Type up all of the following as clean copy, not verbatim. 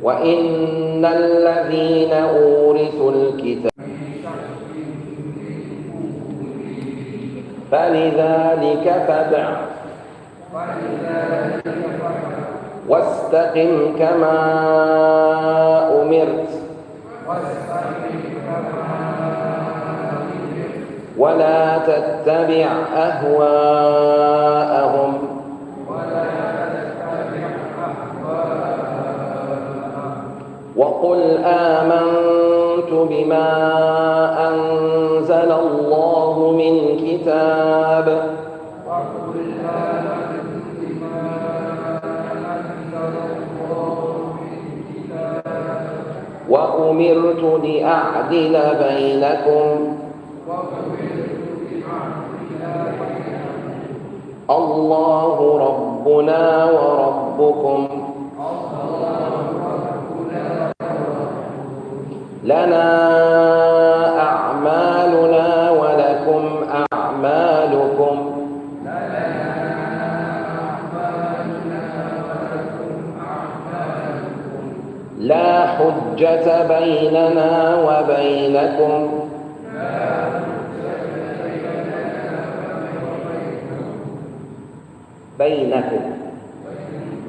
وإن الذين أورثوا الكتاب فلذلك فادع واستقم كما أمرت ولا تتبع أهواءهم وقل آمنت بما أنزل الله من كتاب وأمرت لأعدل بينكم الله ربنا وربكم لنا أعمالنا ولكم أعمالكم لا حجة بيننا وبينكم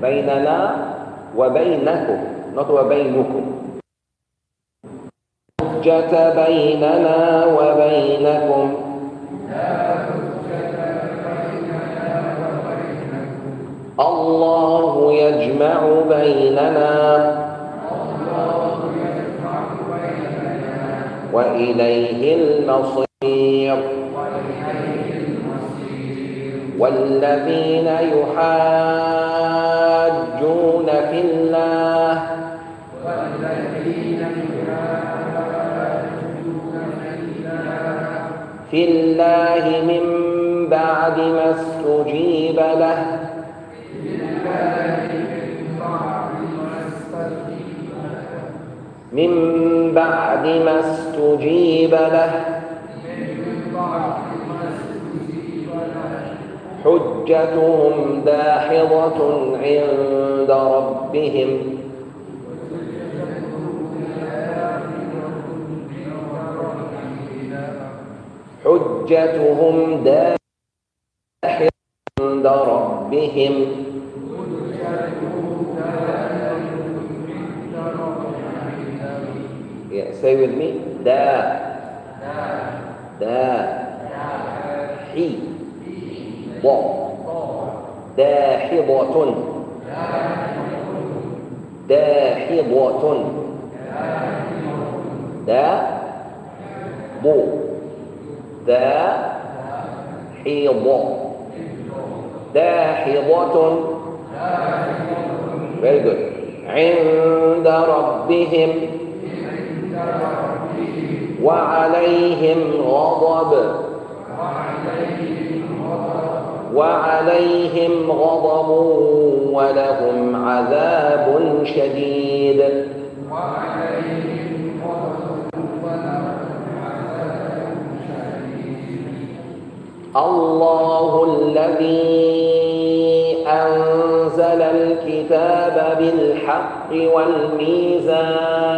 بيننا وبينكم not وبينكم حجة بيننا وبينكم الله يجمع بيننا وإليه المصير والذين يحاجون في الله من بعد ما استجيب له حجتهم داحضة عند ربهم عند ربهم Yeah, say with me. داحضة Very good. عند ربهم وعليهم غضب ولهم عذاب شديد الله الذي أنزل الكتاب بالحق والميزان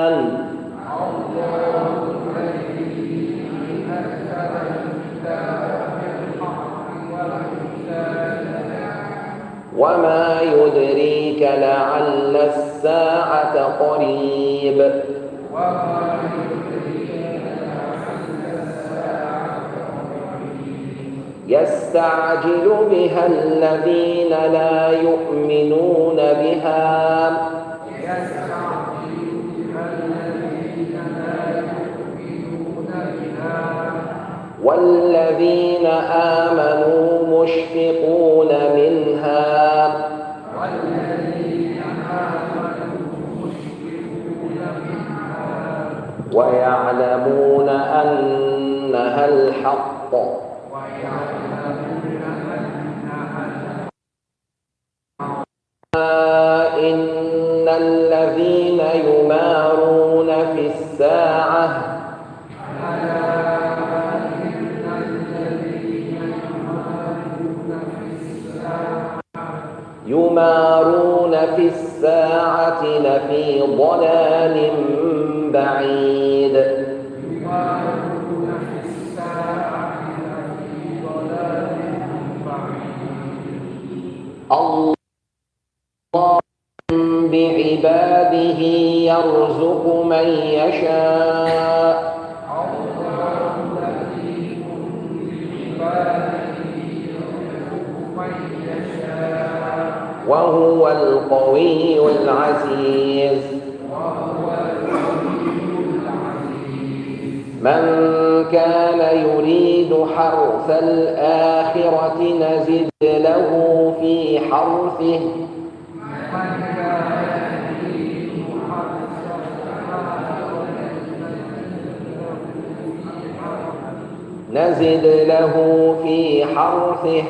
وما يدريك لعل الساعة قريب يستعجل بها الذين لا يؤمنون بها والذين آمنوا مشفقون منها ويعلمون أنها الحق إن الذين يمارون في الساعة يمارون يمارون في الساعة لفي ضلال بعيد الله بعباده يرزق من يشاء وهو القوي العزيز من كان يريد حرث الآخرة نزد له في حرثه نزد له في حرثه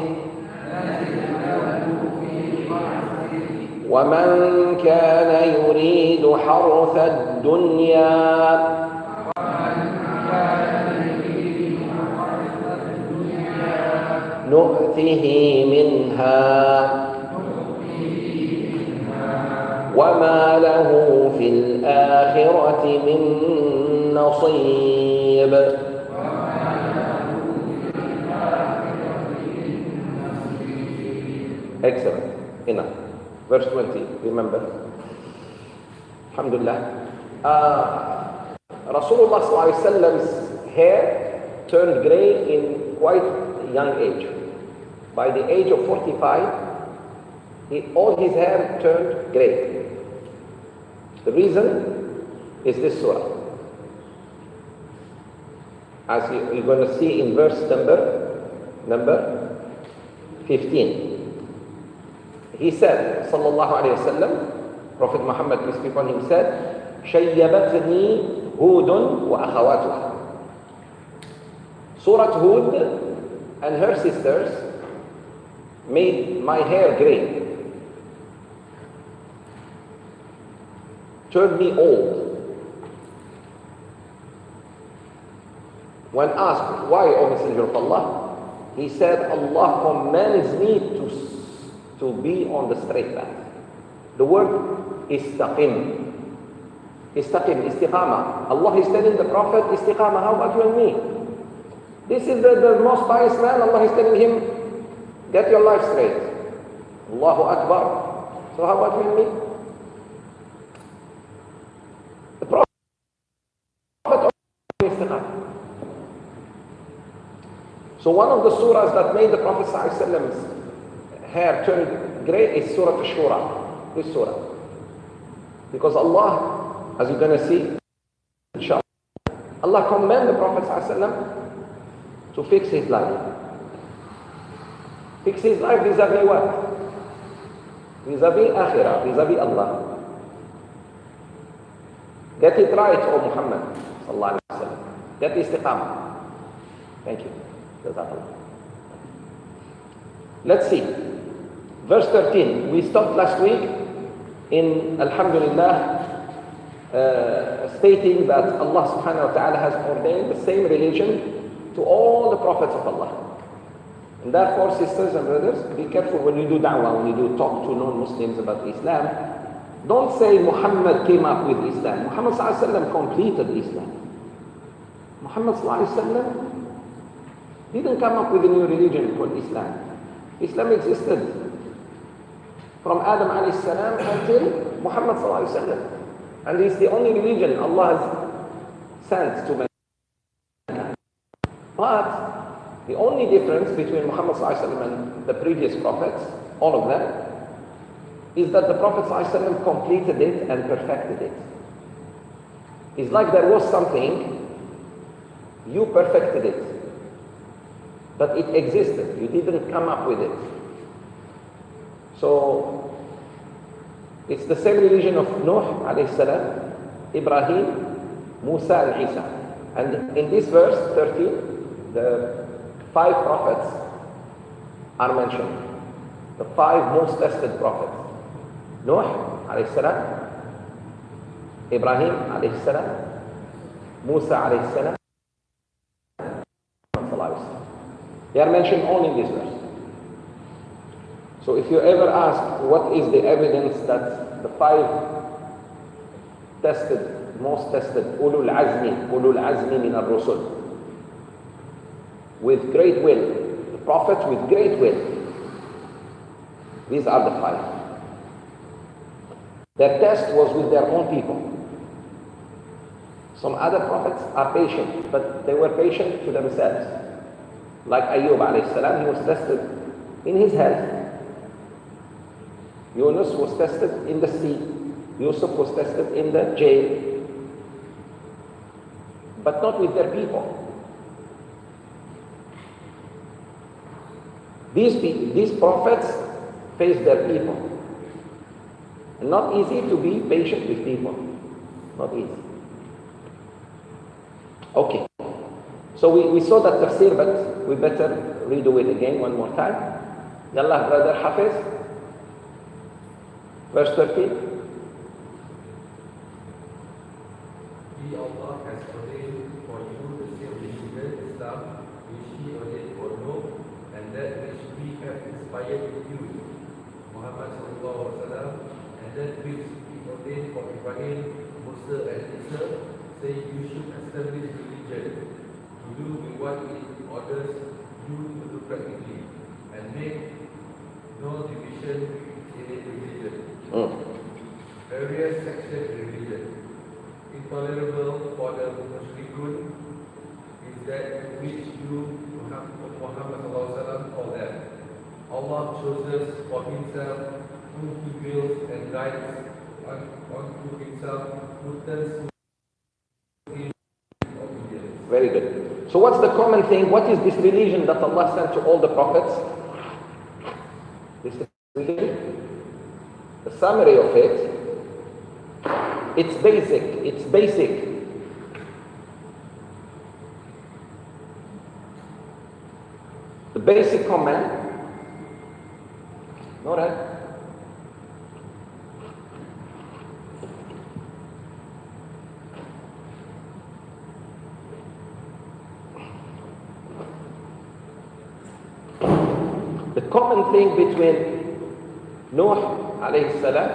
ومن كان يريد حرث الدنيا نؤته منها وما له في الآخرة من نصيب. Excellent. Enough. Verse 20, remember. Alhamdulillah. Rasulullah ﷺ's hair turned grey in quite young age. By the age of 45, all his hair turned grey. The reason is this surah. As you're going to see in verse number 15. He said, sallallahu alayhi wa sallam, Prophet Muhammad, peace be upon him, said, شَيَّبَتْنِي هُودٌ وَأَخَوَاتُهَا. Surah Hud and her sisters made my hair grey, turned me old. When asked, why, O Messenger of Allah? He said, Allah commands me to be on the straight path. The word istaqim. Istaqim, istiqama. Allah is telling the Prophet, istiqama, how about you and me? This is the most pious man. Allah is telling him, get your life straight. Allahu Akbar. So how about you and me? The Prophet istiqama. So one of the surahs that made the Prophet ﷺ's hair turned grey is Surah Ash-Shura. This surah. Because Allah, as you're going to see, inshallah, Allah commanded the Prophet ﷺ to fix his life. Fix his life vis-a-vis what? Vis-a-vis Akhirah, vis-a-vis Allah. Get it right, O Muhammad sallallahu alaihi wasallam. Get istiqamah. Thank you. Jazakallah. Let's see. Verse 13. We stopped last week in Alhamdulillah stating that Allah subhanahu wa ta'ala has ordained the same religion to all the prophets of Allah. And therefore, sisters and brothers, be careful when you do da'wah, when you do talk to non-Muslims about Islam. Don't say Muhammad came up with Islam. Muhammad sallallahu alaihi wasallam completed Islam. Muhammad sallallahu alaihi wasallam didn't come up with a new religion called Islam. Islam existed from Adam alayhi salam until Muhammad sallallahu alaihi wasallam. And it's the only religion Allah has sent to mankind. But the only difference between Muhammad sallallahu alaihi wasallam and the previous prophets, all of them, is that the Prophet sallallahu alaihi wasallam completed it and perfected it. It's like there was something, you perfected it. But it existed. You didn't come up with it. So, it's the same religion of Nuh alayhi salam, Ibrahim, Musa and Isa. And in this verse 13, the 5 prophets are mentioned. The 5 most tested prophets. Nuh alayhi salam, Ibrahim alayhi salam, Musa alayhi salam, they are mentioned all in this verse. So if you ever ask what is the evidence that the 5 tested, most tested, ulul azmi min ar-rusul, with great will, the prophets with great will, these are the 5. Their test was with their own people. Some other prophets are patient, but they were patient to themselves. Like Ayyub alayhi salam, he was tested in his health. Yunus was tested in the sea. Yusuf was tested in the jail. But not with their people. These prophets faced their people. And not easy to be patient with people. Not easy. Okay. So we saw that tafsir, but we better redo it again one more time. Yallah, brother Hafiz. Verse 13. Allah has ordained for you the same religion, Islam, which He ordained for Noah, and that which we have inspired you, Muhammad sallallahu alaihi wasallam, and that which we ordained for Ibrahim, Musa, and Isa, say you should establish religion to do with what it orders you to do practically, and make no division in its religion. Various sections of religion. Intolerable for the mushrikun is that which you, Muhammad called them. Allah chooses for Himself whom He wills and guides unto Himself who turns to Him obedience. Very good. So what's the common thing? What is this religion that Allah sent to all the prophets? This religion? The summary of it, it's basic. The basic command. All right. The common thing between Nuh alayhi salam,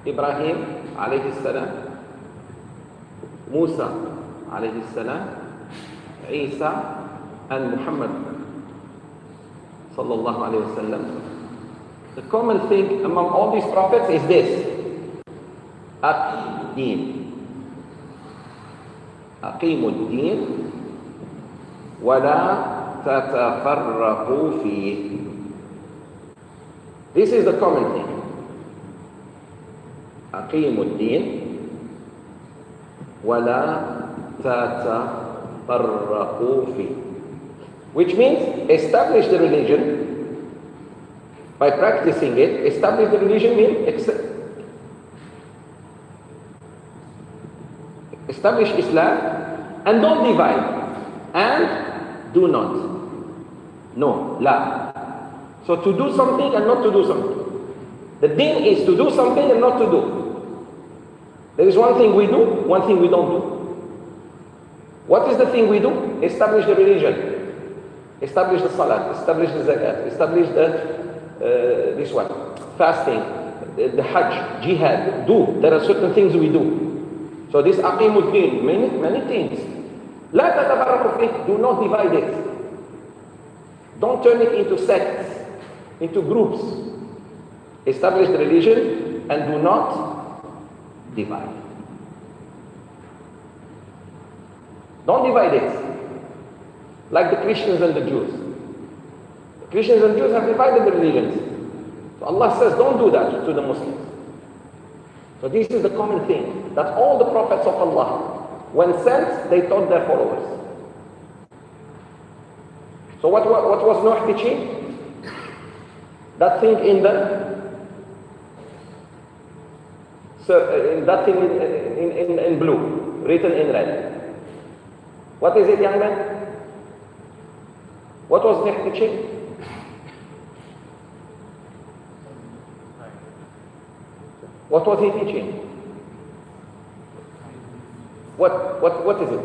Ibrahim alayhi salam, Musa alayhi salam, Isa, and Muhammad sallallahu alayhi wasallam. The common thing among all these prophets is this: Aqim ad-din wa la tatafarraqu fihi. This is the common thing. Aqim ad-din wa la tatafarraqu fihi. Which means establish the religion by practicing it. Establish the religion means establish Islam and don't divide and do not. No, la. So to do something and not to do something. The deen is to do something and not to do. There is one thing we do, one thing we don't do. What is the thing we do? Establish the religion. Establish the salat, establish the zakat, establish this one, fasting, the hajj, jihad, do. There are certain things we do. So this aqimuddin, many things. La tatafarraqu fihi, do not divide it. Don't turn it into sects, into groups. Establish the religion and do not divide. Don't divide it. Like the Christians and the Jews. The Christians and Jews have divided the religions. So Allah says, don't do that to the Muslims. So this is the common thing, that all the prophets of Allah, when sent, they taught their followers. So what was Nuh teaching? That thing in in blue, written in red. What is it, young man? What was Nuh teaching? What was he teaching? What is it?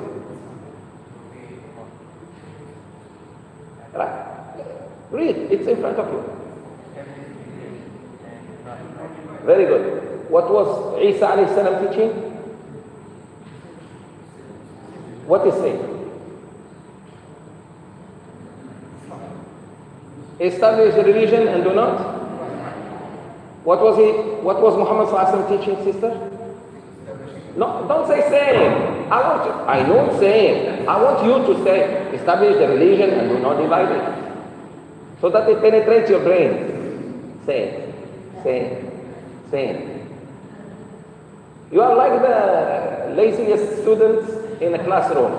Right? Read, it's in front of you. Very good. What was Isa alayhi salam teaching? What is saying? Establish the religion and do not. What was he? What was Muhammad sallallahu alaihi wasallam teaching, sister? No, don't say same. I know same. I want you to say establish the religion and do not divide it, so that it penetrates your brain. Same, same, same. You are like the laziest students in a classroom.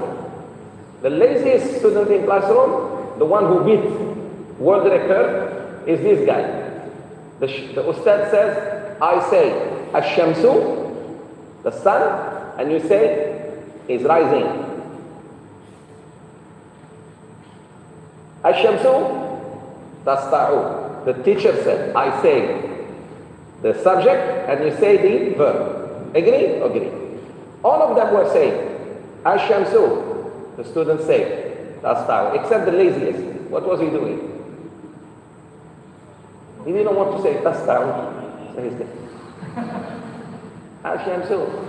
The laziest student in classroom, the one who beats world record, is this guy. The Ustad says, I say, Ash-Shamsu, the sun, and you say, is rising. Ash-Shamsu, tasta'u. The teacher said, I say the subject, and you say the verb. Agree? Agree. All of them were saying, Ash-Shamsu. The students say, tasta'u, except the laziest. What was he doing? He didn't want to say tasta'u. So he said, Ash-Shamsu.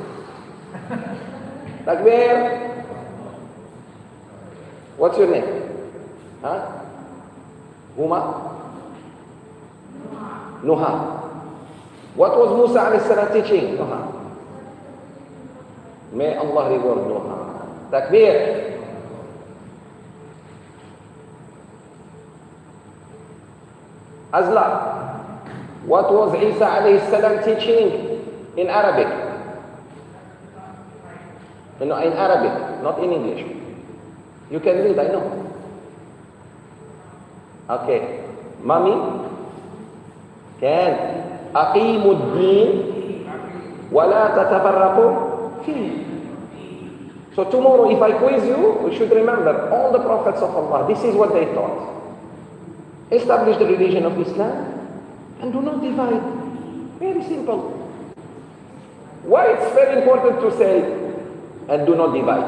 Takbir. What's your name? Huh? Huma? Nuha. What was Musa alayhi salam teaching? Nuha. May Allah reward Nuha. Takbir. Azla. What was Isa alayhi salam teaching in Arabic? In Arabic, not in English. You can read, I know. Okay. Mommy? Can. أقيموا الدين ولا تتفرقوا فيه. So tomorrow if I quiz you, you should remember all the prophets of Allah. This is what they taught. Establish the religion of Islam and do not divide. Very simple. Why it's very important to say and do not divide?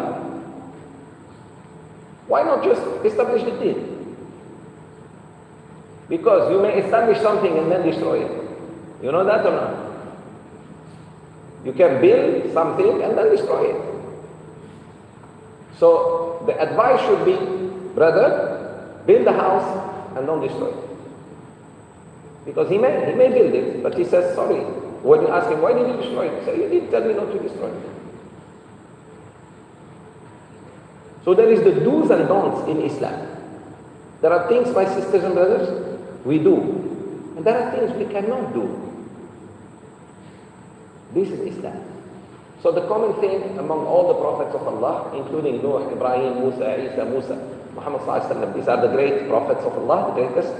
Why not just establish the deen? Because you may establish something and then destroy it. You know that or not? You can build something and then destroy it. So the advice should be, brother, build the house and don't destroy it. Because he may build it, but he says sorry. When you ask him, why did you destroy it? He says, you didn't tell me not to destroy it. So there is the do's and don'ts in Islam. There are things, my sisters and brothers, we do. And there are things we cannot do. This is Islam. So the common thing among all the prophets of Allah, including Noah, Ibrahim, Musa, Isa, Muhammad sallallahu alaihi wasallam, these are the great prophets of Allah, the greatest,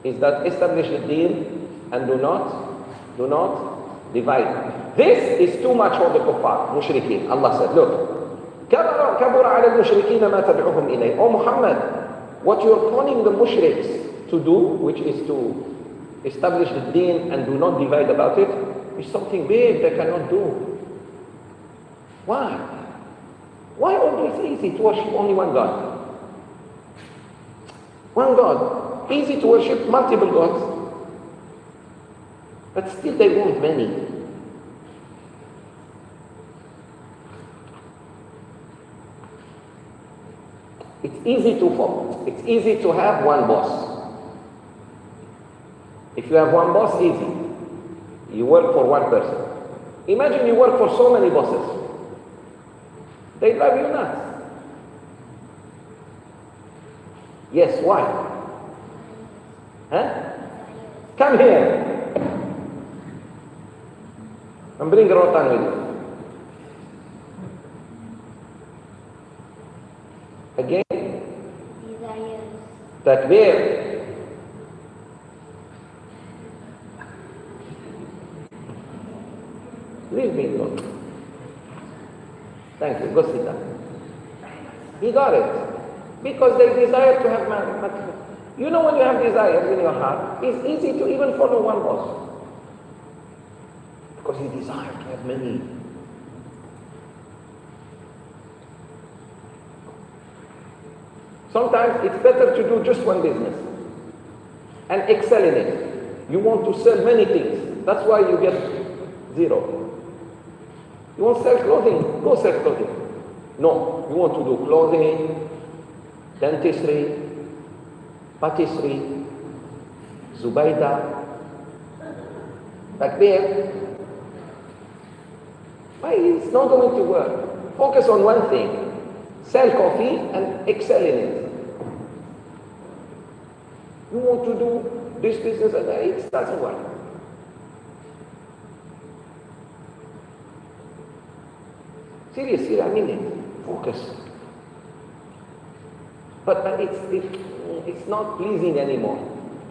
is that establish the deen and do not divide. This is too much for the kuffar, mushrikeen. Allah said, look, كَبُرَ عَلَى الْمُشْرِكِينَ مَا تَدْعُهُمْ إِلَيْهِ. Oh Muhammad, what you're calling the mushriks to do, which is to establish the deen and do not divide about it, is something big they cannot do. Why? Why always easy to worship only one God? One God. Easy to worship multiple gods. But still they want many. It's easy to have one boss. If you have one boss, easy. You work for one person. Imagine you work for so many bosses. They drive you nuts. Yes, why? Huh? Come here. And bring Rotan with you. Again? Desires. Takbir. Leave me alone. Thank you. Go sit down. He got it. Because they desire to have man. You know when you have desires in your heart, it's easy to even follow one boss. Because you desire to have many. Sometimes it's better to do just one business and excel in it. You want to sell many things. That's why you get 0. You want to sell clothing? Go sell clothing. No, you want to do clothing, dentistry, patisserie, Zubaydah. Back there, why it's not going to work? Focus on one thing. Sell coffee and excel in it. You want to do this business and it doesn't work. Seriously, I mean it. Focus. But it's not pleasing anymore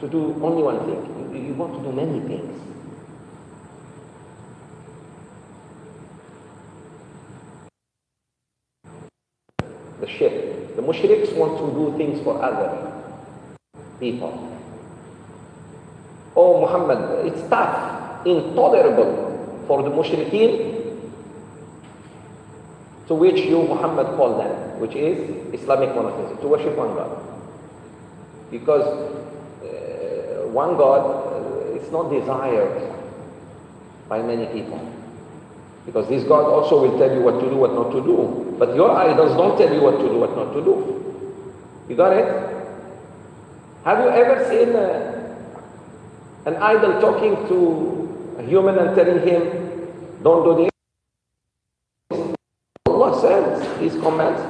to do only one thing. You want to do many things. The shirk. The mushriks want to do things for other people. Oh Muhammad, it's tough, intolerable for the mushrikeen to which you Muhammad call them, which is Islamic monotheism, to worship one God. Because one God is not desired by many people. Because this God also will tell you what to do, what not to do. But your idols don't tell you what to do, what not to do. You got it? Have you ever seen an idol talking to a human and telling him, don't do this? Allah sends these commands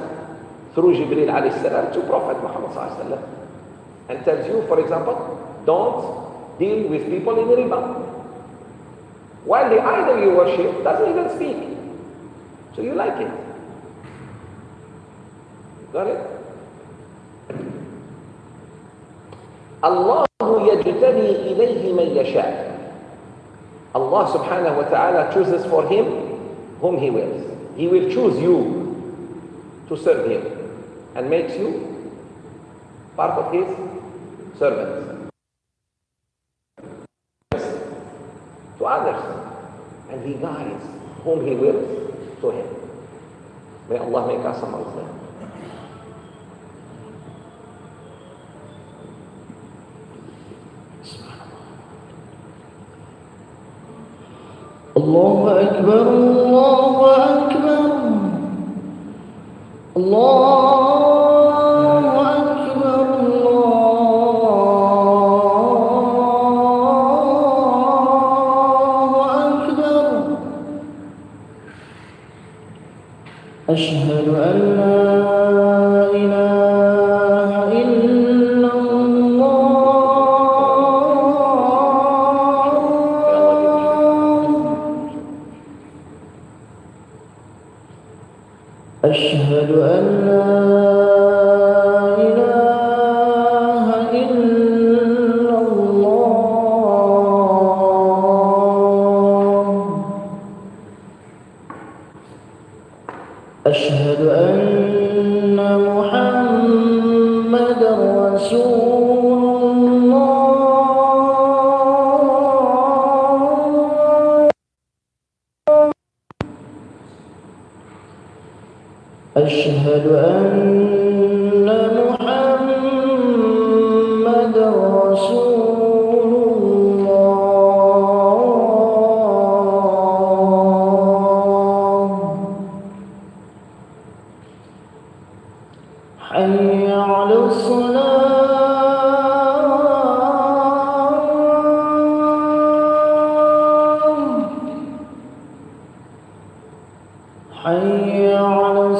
through Jibreel alayhi salam to Prophet Muhammad sallallahu alayhi wa sallam and tells you, for example, don't deal with people in riba. While the idol you worship doesn't even speak. So you like it. Got it? Allah yajtabi ilayhi man yasha. Allah subhanahu wa ta'ala chooses for him whom he wills. He will choose you to serve him and makes you part of his servants. To others, and he guides whom he wills to him. May Allah make us amongst them. Allahu Akbar, Allahu Akbar, Allahu أشهد أن لا إله إلا الله أشهد أن لا إله إلا الله أشهد أن محمدًا رسول الله أشهد أن محمدًا رسول الله حي على الصلاة حي على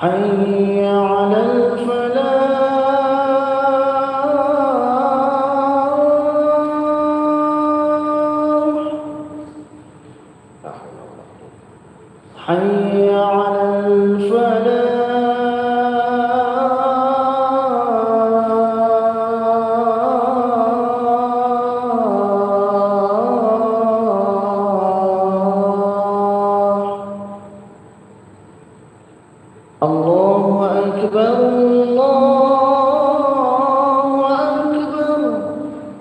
حي على الفلاح حي على الفلاح الله أكبر الله أكبر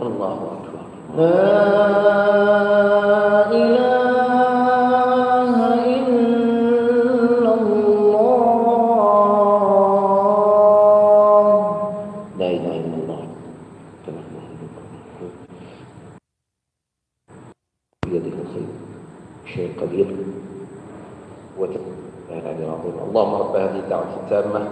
الله أكبر لا بيده الخير شيء قدير العلي العظيم. اللهم رب هذه الدعوة التامة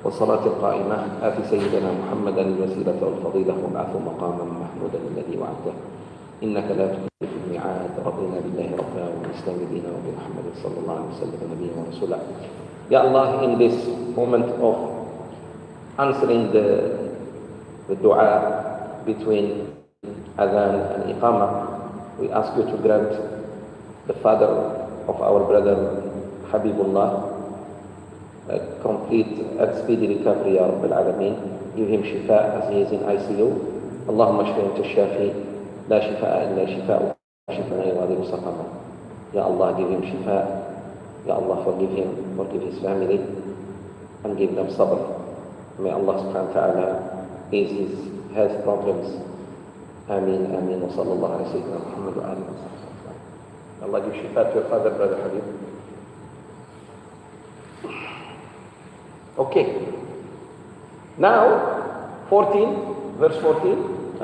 والصلاة القائمة آت سيدنا محمدا الوسيلة والفضيلة وابعثه مقاما محمودا الذي وعدته إنك لا تخلف الميعاد. رضينا بالله ربنا وبالإسلام دينا وبمحمد صلى الله عليه وسلم نبيا ورسولا. Ya Allah, in this moment of answering the dua between Adhan and Iqamah, we ask you to grant the father of our brother Habibullah a complete and speedy recovery, Ya Rabbil Alameen. Give him shifa as he is in ICU. Allahumma shfi anta shafi, la shifa'a illa shifa'u, shifa'an yughadiru saqama. Ya Allah, give him shifa. Ya Allah, forgive him, forgive his family, and give them sabr. May Allah subhanahu wa ta'ala ease his health problems. Ameen, ameen, wa sallallahu ala sayyidina Muhammad wa alihi wa sahbihi. Allah give shifa to your father, brother Habib. Okay. Now, 14, verse 14.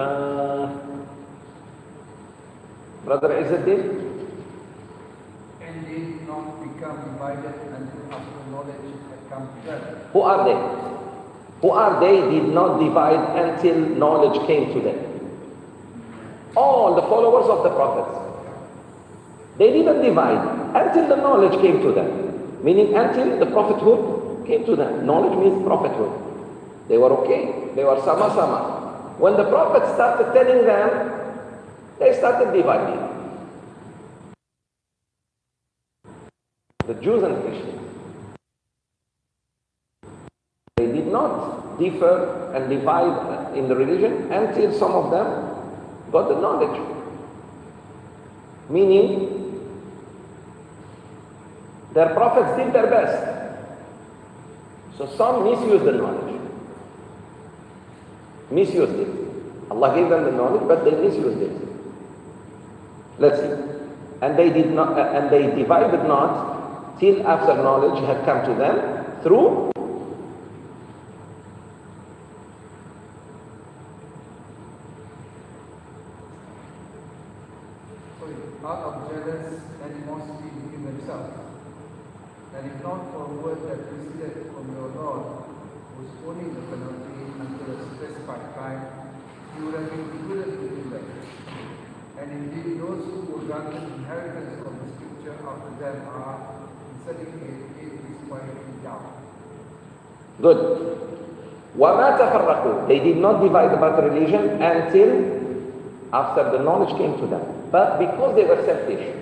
Brother Izzuddin. And did not become divided until after knowledge had come to them. Who are they? Who are they did not divide until knowledge came to them? All the followers of the prophets. They didn't divide until the knowledge came to them. Meaning until the prophethood came to them. Knowledge means prophethood. They were okay. They were sama-sama. When the prophet started telling them, they started dividing. The Jews and Christians. They did not differ and divide in the religion until some of them got the knowledge. Meaning, their prophets did their best. So some misused the knowledge. Misused it. Allah gave them the knowledge, but they misused it. Let's see. And they did not, and they divided not till after knowledge had come to them through out of jealous animosity between themselves. And if not for a word that proceeded from your Lord, postponing the penalty until a specified time, you would have been equivalent between them. And indeed, those who were granted inheritance of the scripture after them are, in certain it is quite in doubt. Good. وَمَا تَفَرَّقُوا. They did not divide about religion until after the knowledge came to them. But because they were selfish.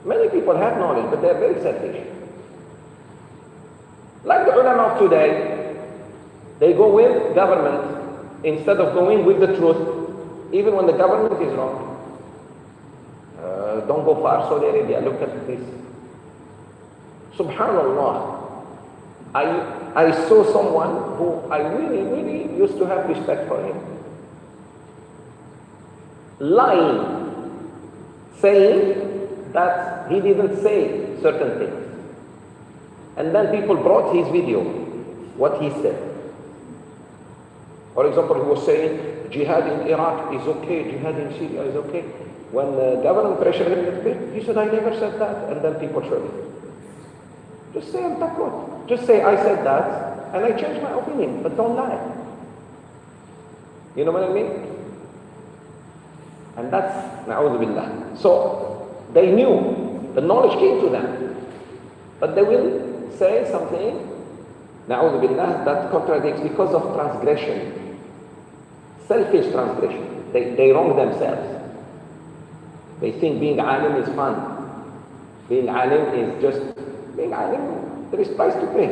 Many people have knowledge, but they are very selfish. Like the ulama of today, they go with government instead of going with the truth, even when the government is wrong. Don't go far, Saudi Arabia, look at this. Subhanallah. I saw someone who I really used to have respect for him. Lying, saying that he didn't say certain things. And then people brought his video, what he said. For example, he was saying, jihad in Iraq is okay, jihad in Syria is okay. When the government pressured him a little bit, he said, I never said that. And then people showed him. Just say I'm taqwa. Just say I said that, and I changed my opinion, but don't lie. You know what I mean? And that's na'udhu billah. So, they knew, the knowledge came to them. But they will say something, na'udhu billah, that contradicts because of transgression. Selfish transgression. They wrong themselves. They think being alim is fun. Being alim is just, being alim, there is price to pay.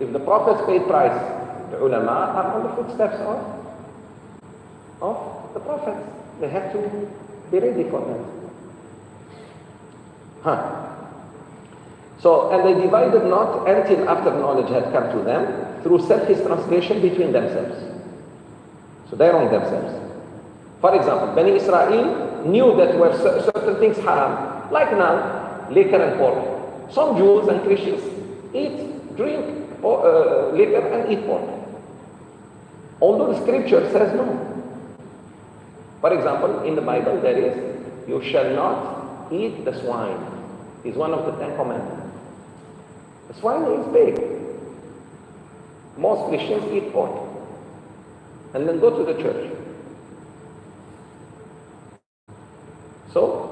If the prophets paid price, the ulama are on the footsteps of the prophets. They have to be ready for that. So, and they divided not until after knowledge had come to them through selfish transgression between themselves. So they wronged themselves. For example, Bani Israel knew that were certain things haram, like now, liquor and pork. Some Jews and Christians drink liquor and eat pork. Although the scripture says no. For example, in the Bible there is, you shall not eat the swine. It's one of the 10 commandments. The swine is big. Most Christians eat pork and then go to the church. So,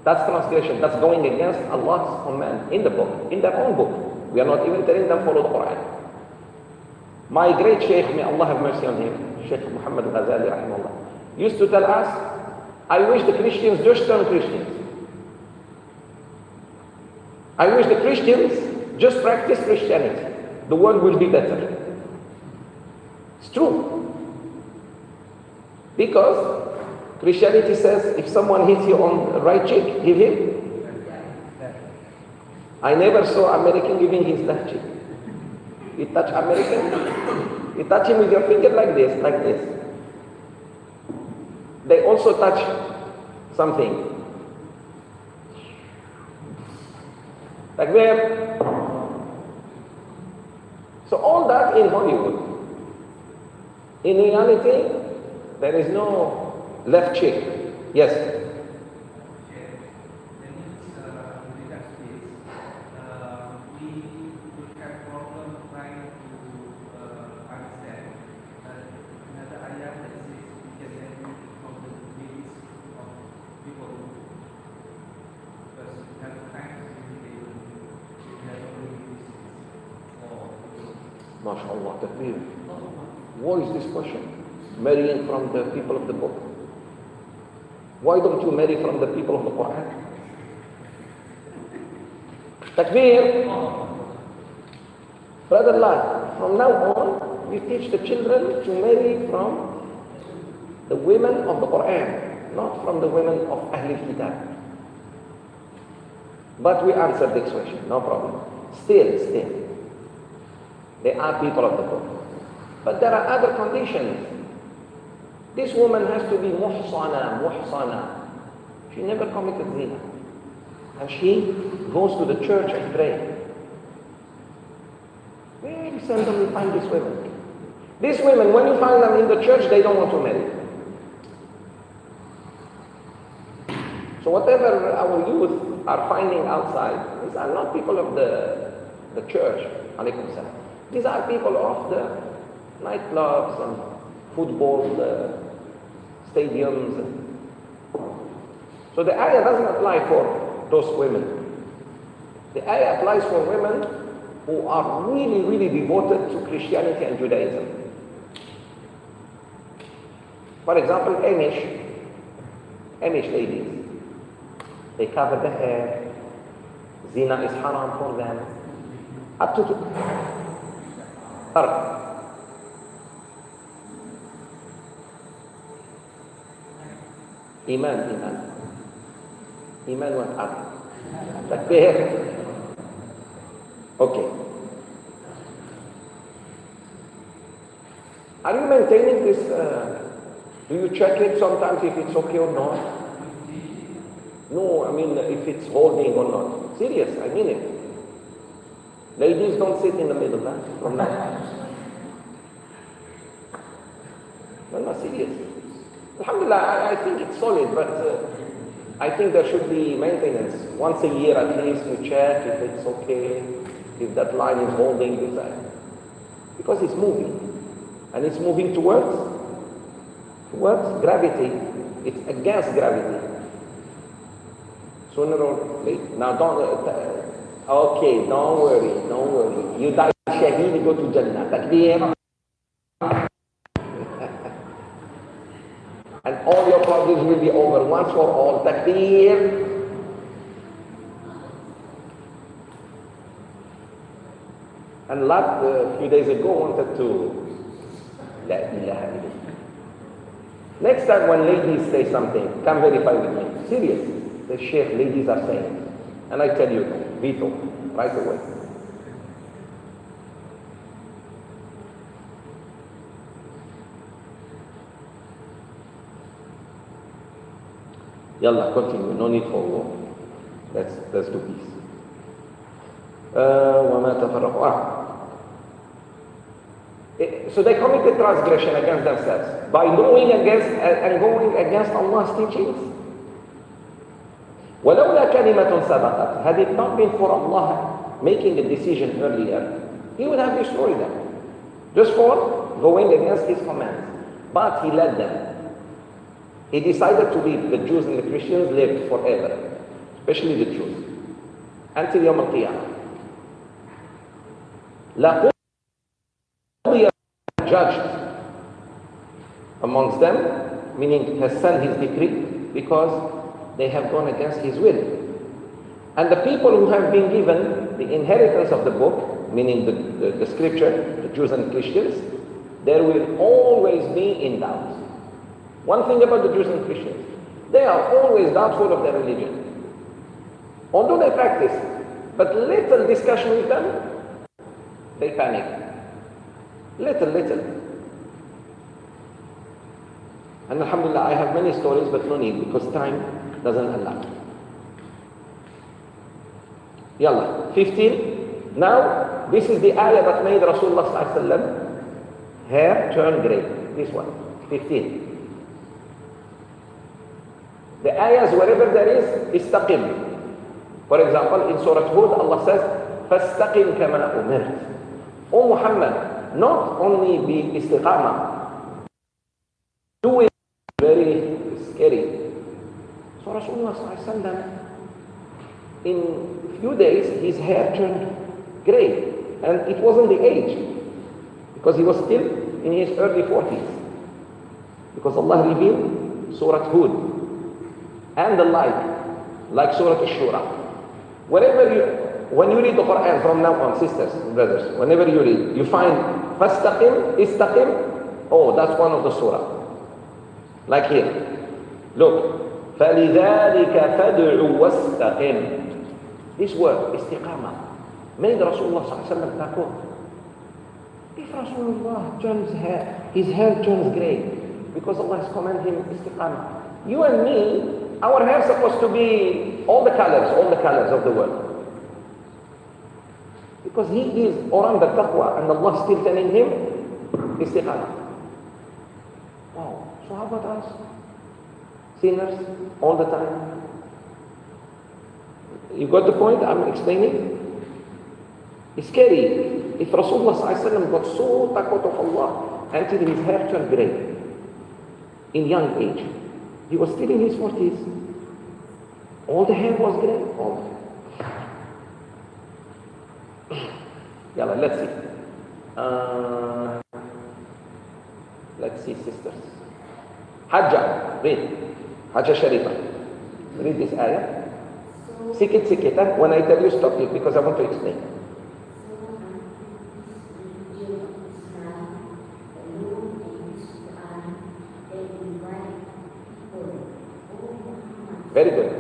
that's transgression. That's going against Allah's command in the book, in their own book. We are not even telling them follow the Quran. My great Shaykh, may Allah have mercy on him, Shaykh Muhammad Ghazali rahimahullah, used to tell us, I wish the Christians just turn Christians. I wish the Christians just practice Christianity. The world will be better. It's true. Because Christianity says if someone hits you on the right cheek, give him. I never saw American giving his left cheek. You touch American, you touch him with your finger like this, like this. They also touch something. Like where? So all that in Hollywood. In reality, there is no left cheek. Yes. MashaAllah, takbir. What is this question? Marrying from the people of the book. Why don't you marry from the people of the Quran? Takbir. Brother Lad, from now on, we teach the children to marry from the women of the Quran, not from the women of Ahlul Kitab. But we answered this question, no problem. Still. They are people of the book. But there are other conditions. This woman has to be muhsana. She never committed zina. And she goes to the church and prays. Very seldom you find these women. These women, when you find them in the church, they don't want to marry. So whatever our youth are finding outside, these are not people of the church. Alaykum salam. These are people of the nightclubs and football stadiums. So the ayah doesn't apply for those women. The ayah applies for women who are really, really devoted to Christianity and Judaism. For example, Amish ladies. They cover the hair. Zina is haram for them. Up to Iman went up. Takbir. Okay. Are you maintaining this? Do you check it sometimes if it's okay or not? No, I mean if it's holding or not. Serious, I mean it. Ladies don't sit in the middle, huh? No, serious. Alhamdulillah, I think it's solid, but I think there should be maintenance. Once a year at least you check if it's okay, if that line is holding, because it's moving. And it's moving towards gravity. It's against gravity. Sooner or later. Now okay, don't worry. You die shaheed, you go to Jannah. Takbir. And all your problems will be over once for all. Takbir. And Lot, a few days ago, wanted to La ilaha illallah. Next time when ladies say something, come verify with me. Serious. The Sheikh, ladies are saying. And I tell you, veto, right away. Yallah, continue. No need for war. Let's do peace. وما تفرقوا. So they committed transgression against themselves by going against Allah's teachings. وَلَوْلَا كَلِمَةٌ سَبَقَتْ. Had it not been for Allah making a decision earlier, He would have destroyed them. Just for going against His commands. But He led them. He decided to leave. The Jews and the Christians lived forever. Especially the Jews. Until Yawm al-Qiyamah. لَقُضِيَ judged amongst them, meaning has sent His decree, because they have gone against His will. And the people who have been given the inheritance of the book, meaning the scripture, the Jews and Christians, there will always be in doubt. One thing about the Jews and Christians, they are always doubtful of their religion. Although they practice, but little discussion with them, they panic. Little. And alhamdulillah, I have many stories, but no need, because time doesn't allow. Yalla, 15. Now, this is the ayah that made Rasulullah sallallahu alaihi wasallam hair turn grey. This one, 15. The ayahs, wherever there is, istaqim. For example, in Surah Hud, Allah says, فَاسْتَقِمْ كَمَا أُمِرْتَ. O Muhammad, not only be istiqamah, do it very scary. So Rasulullah sallallahu alaihi wasallam, in few days, his hair turned grey. And it wasn't the age, because he was still in his early 40s. Because Allah revealed Surah Hud and the like Surah Ash-Shura. When you read the Quran from now on, sisters and brothers, whenever you read, you find fastaqim, istaqim. Oh, that's one of the surah. Like here. Look. فَلِذَلِكَ فَدْعُ وَاسْتَقِمْ. This word, istiqamah, made Rasulullah sallallahu backward. If Rasulullah turns his hair turns grey, because Allah has commanded him istiqamah. You and me, our hair is supposed to be all the colors of the world. Because he is around the taqwa, and Allah is still telling him istiqamah. Wow, so how about us? Sinners all the time. You got the point I'm explaining? It's scary. If Rasulullah ﷺ got so taqwa of Allah until his hair turned grey in young age, he was still in his 40s. All the hair was grey. Yalla, let's see. Let's see, sisters. Hajjah, read. Hajjah Sharifah. Read this ayah. Sikit. When I tell you, stop it, because I want to explain. Very good.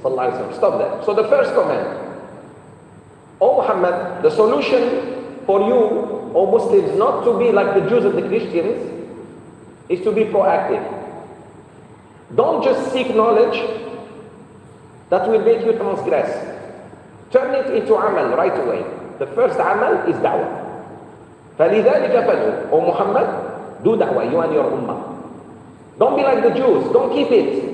Stop there. So the first command. O Muhammad, the solution for you, O Muslims, not to be like the Jews and the Christians, is to be proactive. Don't just seek knowledge that will make you transgress. Turn it into amal right away. The first amal is da'wah. فَلِذَلِكَ فَدْعُ. O Muhammad, do da'wah, you and your ummah. Don't be like the Jews. Don't keep it.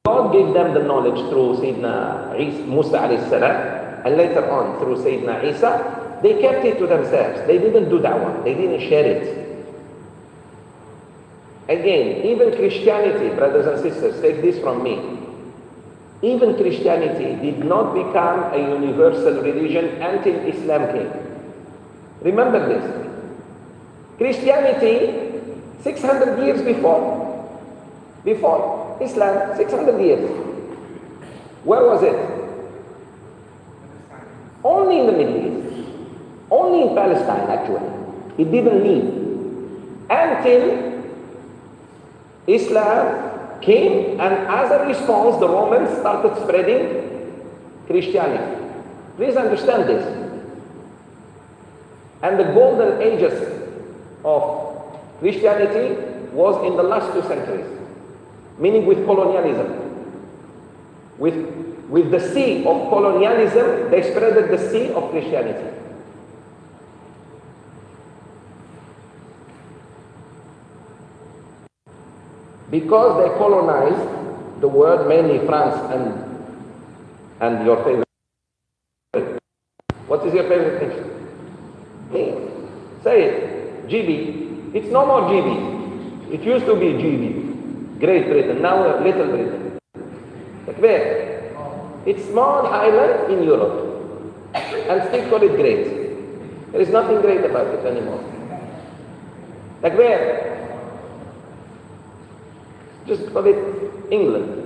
God gave them the knowledge through Sayyidina Musa alayhi salam, and later on through Sayyidina Isa. They kept it to themselves. They didn't do da'wah. They didn't share it. Again, even Christianity, brothers and sisters, take this from me. Even Christianity did not become a universal religion until Islam came. Remember this. Christianity, 600 years before Islam, 600 years. Where was it? Only in the Middle East. Only in Palestine, actually. It didn't leave. Until Islam came, and as a response, the Romans started spreading Christianity. Please understand this. And the golden ages of Christianity was in the last 2 centuries. Meaning with colonialism. With the sea of colonialism, they spreaded the sea of Christianity. because they colonized the world, mainly France and your favorite. What is your favorite nation? Me. Say it. GB. It's no more GB. It used to be GB. Great Britain. Now Little Britain. But where? It's small island in Europe. And still call it great. There is nothing great about it anymore. Like where? Just call it England.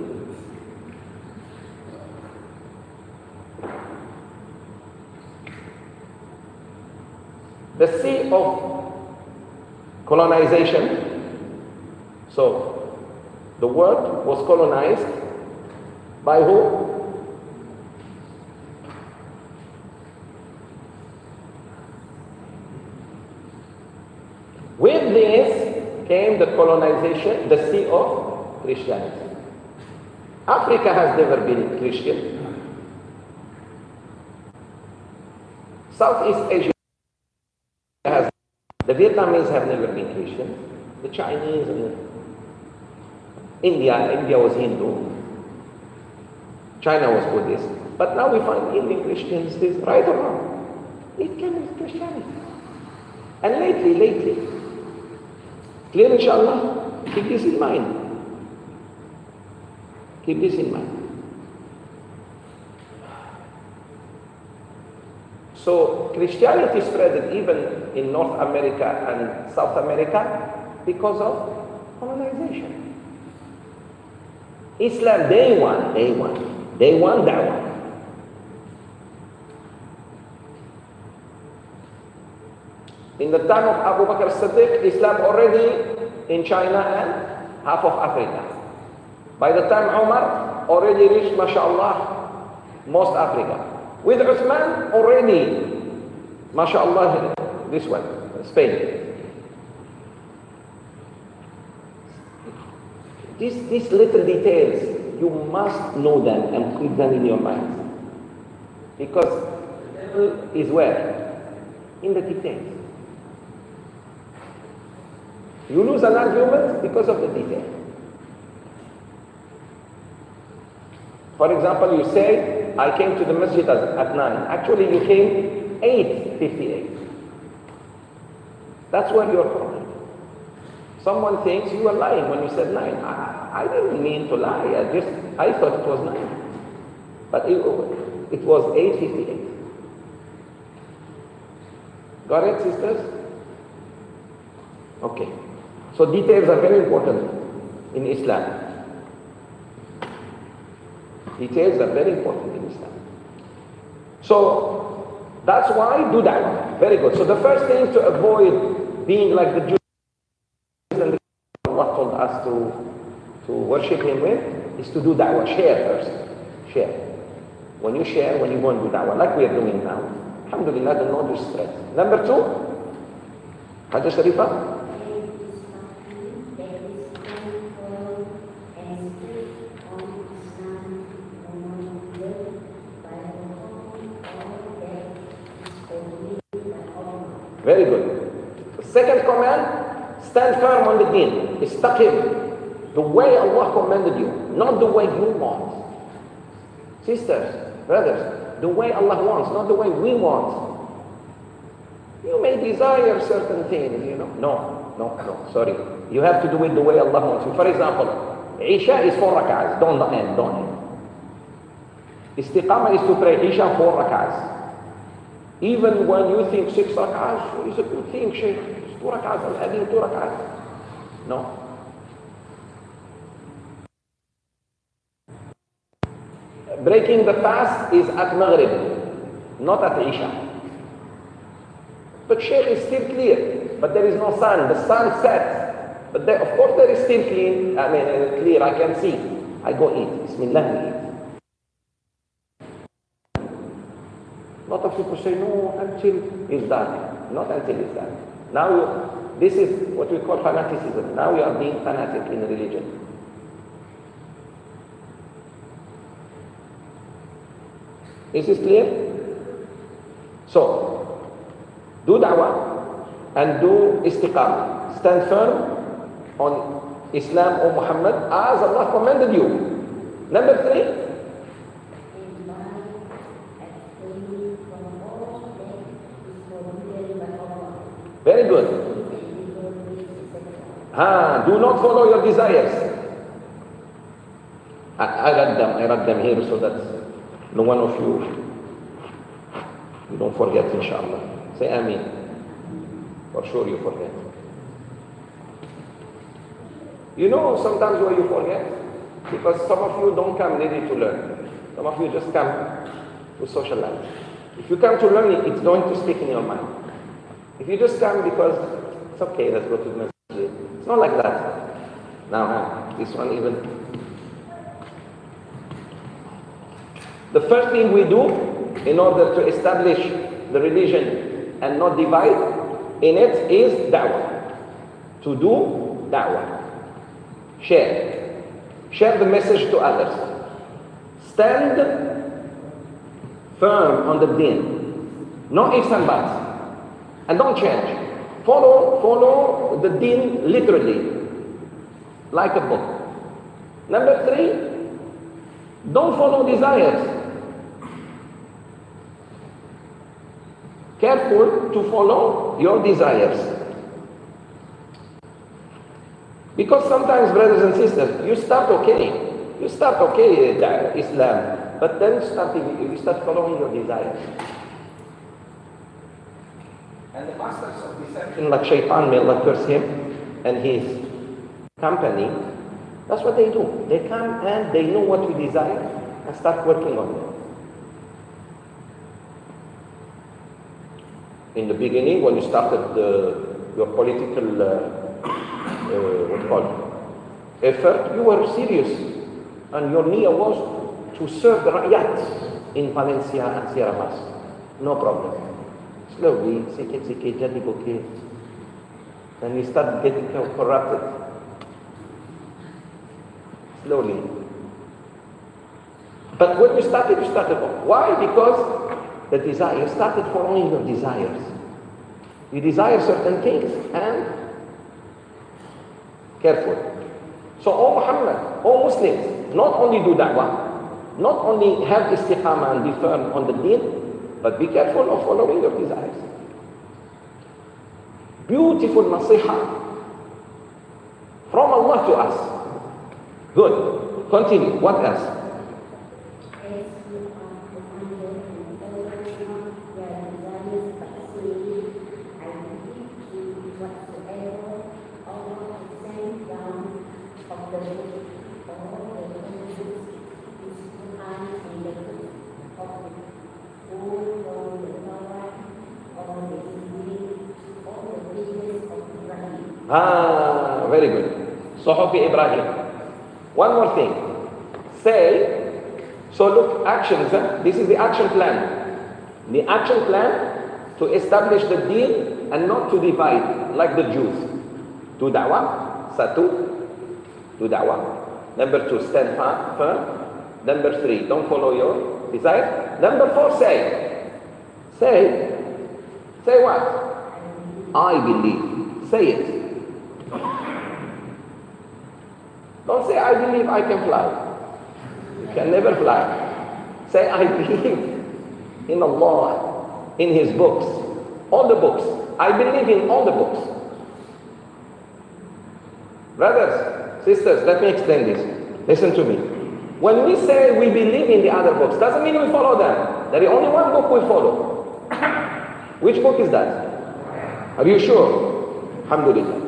The sea of colonization. So, the world was colonized by who? With this came the colonization, the sea of Christianity. Africa has never been Christian. Southeast Asia has, the Vietnamese have never been Christian. The Chinese and India was Hindu. China was Buddhist. But now we find Indian Christians, this right or wrong. It came with Christianity. And lately, clear inshallah? Keep this in mind. Keep this in mind. So Christianity spread even in North America and South America because of colonization. Islam, day one, da'wah. In the time of Abu Bakr as-Siddiq, Islam already in China and half of Africa. By the time Umar already reached, mashallah, most Africa. With Uthman already, mashallah, this one, Spain. These little details, you must know them and keep them in your mind. Because the devil is where? In the details. You lose an argument because of the detail. For example, you say, I came to the masjid at 9. Actually, you came 8:58. That's where you're problem. Someone thinks you were lying when you said 9. I didn't mean to lie. I thought it was 9. But it was 8:58. Got it, sisters? Okay. So details are very important in Islam. Details are very important in Islam. So that's why do da'wah. Very good. So the first thing to avoid being like the Jews and Allah told us to worship Him with is to do da'wah. Share first. Share. When you share, when you go and do da'wah, like we are doing now. Alhamdulillah, the knowledge spread. Number 2, Hajj Sharifa. Very good. The second command, stand firm on the deen. Istaqim. The way Allah commanded you, not the way you want. Sisters, brothers, the way Allah wants, not the way we want. You may desire certain things, No, sorry. You have to do it the way Allah wants you. For example, Isha is 4 rak'ahs. Don't end. Istiqamah is to pray Isha 4 rak'ahs. Even when you think 6 rak'ahs is a good thing, Shaykh. It's 2 rak'ahs, I'm adding 2 rak'ahs. No. Breaking the fast is at Maghrib, not at Isha. But Shaykh is still clear, but there is no sun. The sun sets. But of course there is still clear, I can see. I go eat. Bismillah, we eat. A lot of people say, no, until it's dark. Not until it's dark. Now, this is what we call fanaticism. Now you are being fanatic in religion. Is this clear? So, do da'wah and do istiqamah. Stand firm on Islam, O Muhammad, as Allah commanded you. Number 3, very good. Do not follow your desires. I read them here so that no one of you don't forget, inshallah. Say Ameen. For sure you forget. You know sometimes why you forget? Because some of you don't come ready to learn. Some of you just come to socialize. If you come to learn, it's going to stick in your mind. If you just come because it's okay, let's go to the masjid. It's not like that. Now, this one even. The first thing we do in order to establish the religion and not divide in it is da'wah. To do da'wah. Share. Share the message to others. Stand firm on the deen. No ifs and buts. And don't change. Follow the deen literally, like a book. Number 3, don't follow desires. Careful to follow your desires. Because sometimes, brothers and sisters, you start okay, Islam, but then you start following your desires. And the masters of deception, like Shaitan, may Allah curse him, and his company, that's what they do. They come and they know what we desire and start working on it. In the beginning, when you started your political effort, you were serious, and your niyyah was to serve the Ra'yat in Valencia and Sierra Mas. No problem. Slowly, sikit-sikit, jadi bukit. Then you start getting corrupted. Slowly. But when you started off. Why? Because the desire, you started following your desires. You desire certain things, and careful. So, O Muhammad, O Muslims, not only do da'wah, not only have istiqamah and be firm on the deen, but be careful of following your desires. Beautiful nasiha from Allah to us. Good. Continue. What else? Very good. Suhufi Ibrahim. One more thing. Say, so look, actions. This is the action plan. The action plan to establish the deen and not to divide like the Jews. Do da'wah. Satu. Do da'wah. Number 2, stand firm. Number 3, don't follow your desire. Number 4, say. Say what? I believe. Say it. Don't say, I believe I can fly. You can never fly. Say, I believe in Allah, in His books, all the books. I believe in all the books. Brothers, sisters, let me explain this. Listen to me. When we say we believe in the other books, doesn't mean we follow them. There is only one book we follow. Which book is that? Are you sure? Alhamdulillah.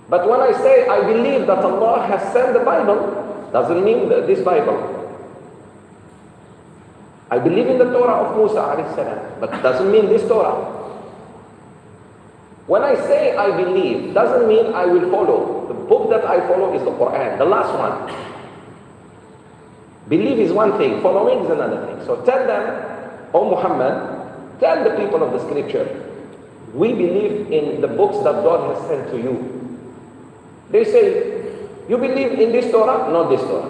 But when I say I believe that Allah has sent the Bible, doesn't mean this Bible. I believe in the Torah of Musa alayhi salam, but doesn't mean this Torah. When I say I believe, doesn't mean I will follow. The book that I follow is the Quran, the last one. Believe is one thing, following is another thing. So tell them, O Muhammad, tell the people of the scripture, we believe in the books that God has sent to you. They say, you believe in this Torah? Not this Torah.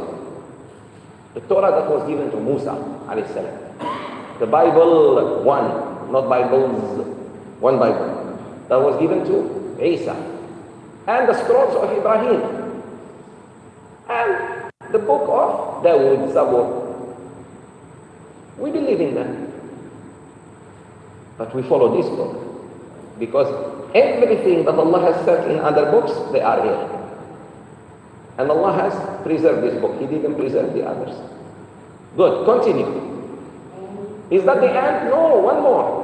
The Torah that was given to Musa alayhi salam. The Bible one, not Bibles, one Bible. That was given to Isa. and the scrolls of Ibrahim, and the book of Dawood, Zabur. We believe in them. But we follow this book. Because everything that Allah has said in other books, they are here. And Allah has preserved this book. He didn't preserve the others. Good, continue. Is that the end? No, one more.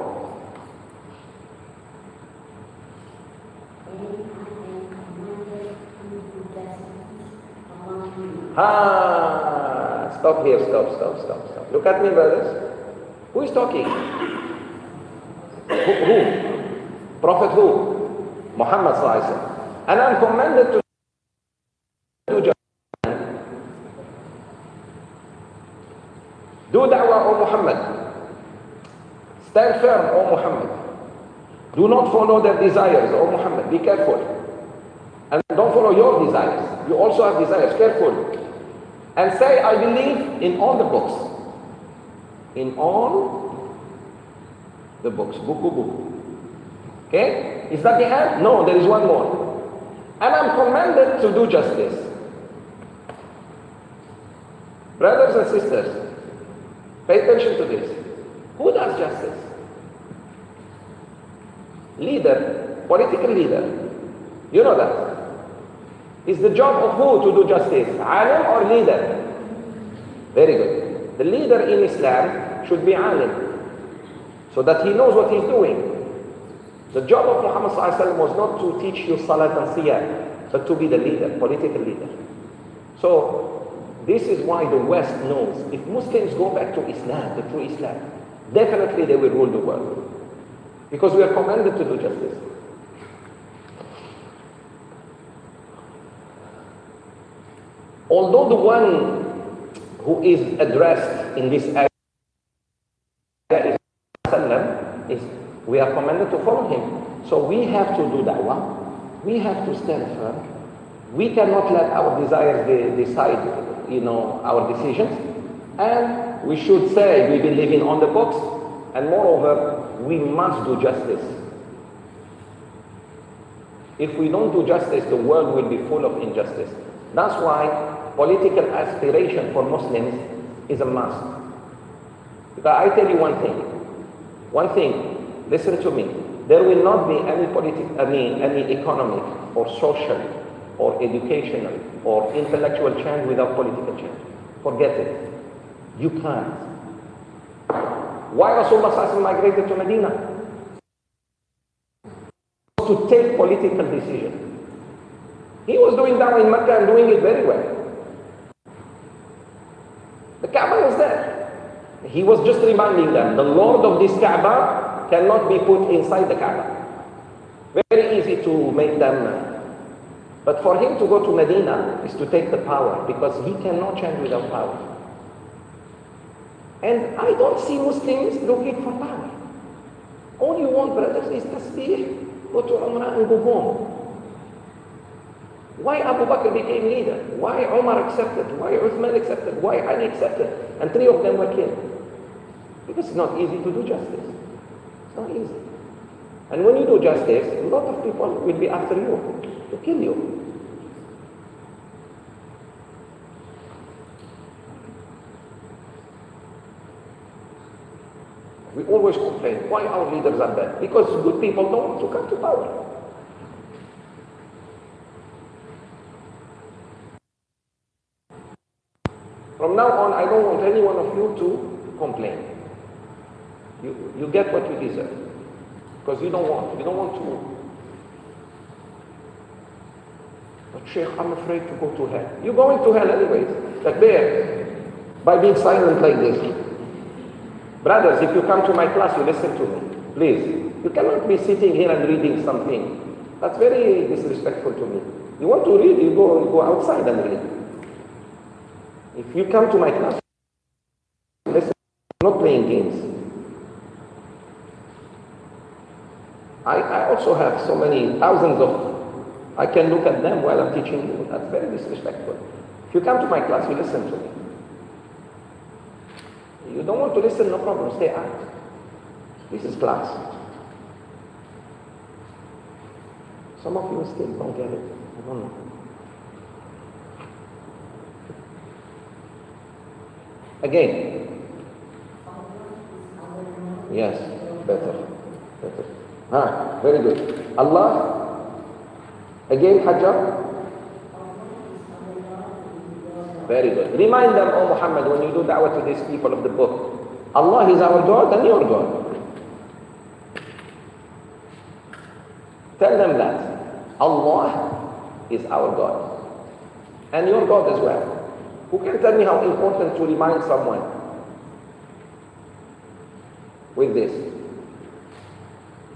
Stop here, stop. Look at me, brothers. Who is talking? Who? Prophet who? Muhammad sallallahu alaihi wasallam. And I'm commanded to do da'wah, O Muhammad. Stand firm, O Muhammad. Do not follow their desires, O Muhammad. Be careful. And don't follow your desires. You also have desires. Careful. And say, I believe in all the books. In all the books. Buku. Okay? Is that the end? No, there is one more. And I'm commanded to do justice. Brothers and sisters, pay attention to this. Who does justice? Leader, political leader. You know that. Is the job of who to do justice? Alim or leader? Very good. The leader in Islam should be alim, so that he knows what he's doing. The job of Muhammad sallallahu alaihi wasallam was not to teach you salat and siyam, but to be the leader, political leader. So this is why the West knows if Muslims go back to Islam, the true Islam, definitely they will rule the world. Because we are commanded to do justice. Although the one who is addressed in this ayah is, we are commanded to follow him. So we have to do da'wah. We have to stand firm. We cannot let our desires decide, our decisions. And we should say we believe in on the books. And moreover, we must do justice. If we don't do justice, the world will be full of injustice. That's why political aspiration for Muslims is a must. Because I tell you one thing, listen to me. There will not be any economic or social or educational or intellectual change without political change. Forget it. You can't. Why Rasulullah migrated to Medina? To take political decisions. He was doing that in Mecca and doing it very well. The Kaaba was there. He was just reminding them, the Lord of this Kaaba cannot be put inside the Kaaba. Very easy to make them. But for him to go to Medina is to take the power, because he cannot change without power. And I don't see Muslims looking for power. All you want, brothers, is tasbih, go to Umrah and go home. Why Abu Bakr became leader? Why Umar accepted? Why Uthman accepted? Why Ali accepted? And 3 of them were killed. Because it's not easy to do justice. It's not easy. And when you do justice, a lot of people will be after you to kill you. We always complain, why our leaders are bad? Because good people don't want to come to power. From now on, I don't want any one of you to complain. You get what you deserve. Because you don't want to. But Sheikh, I'm afraid to go to hell. You're going to hell anyways. Like there, by being silent like this. Brothers, if you come to my class, you listen to me. Please. You cannot be sitting here and reading something. That's very disrespectful to me. You want to read, you go outside and read. If you come to my class, listen, I'm not playing games. I also have so many thousands of, I can look at them while I'm teaching you. That's very disrespectful. If you come to my class, you listen to me. You don't want to listen, no problem, stay out. This is class. Some of you still don't get it. I don't know. Again. Yes, better. Very good. Allah. Again, Hajjah. Very good. Remind them, O Muhammad, when you do da'wah to these people of the book, Allah is our God and your God. Tell them that Allah is our God and your God as well. Who can tell me how important to remind someone with this?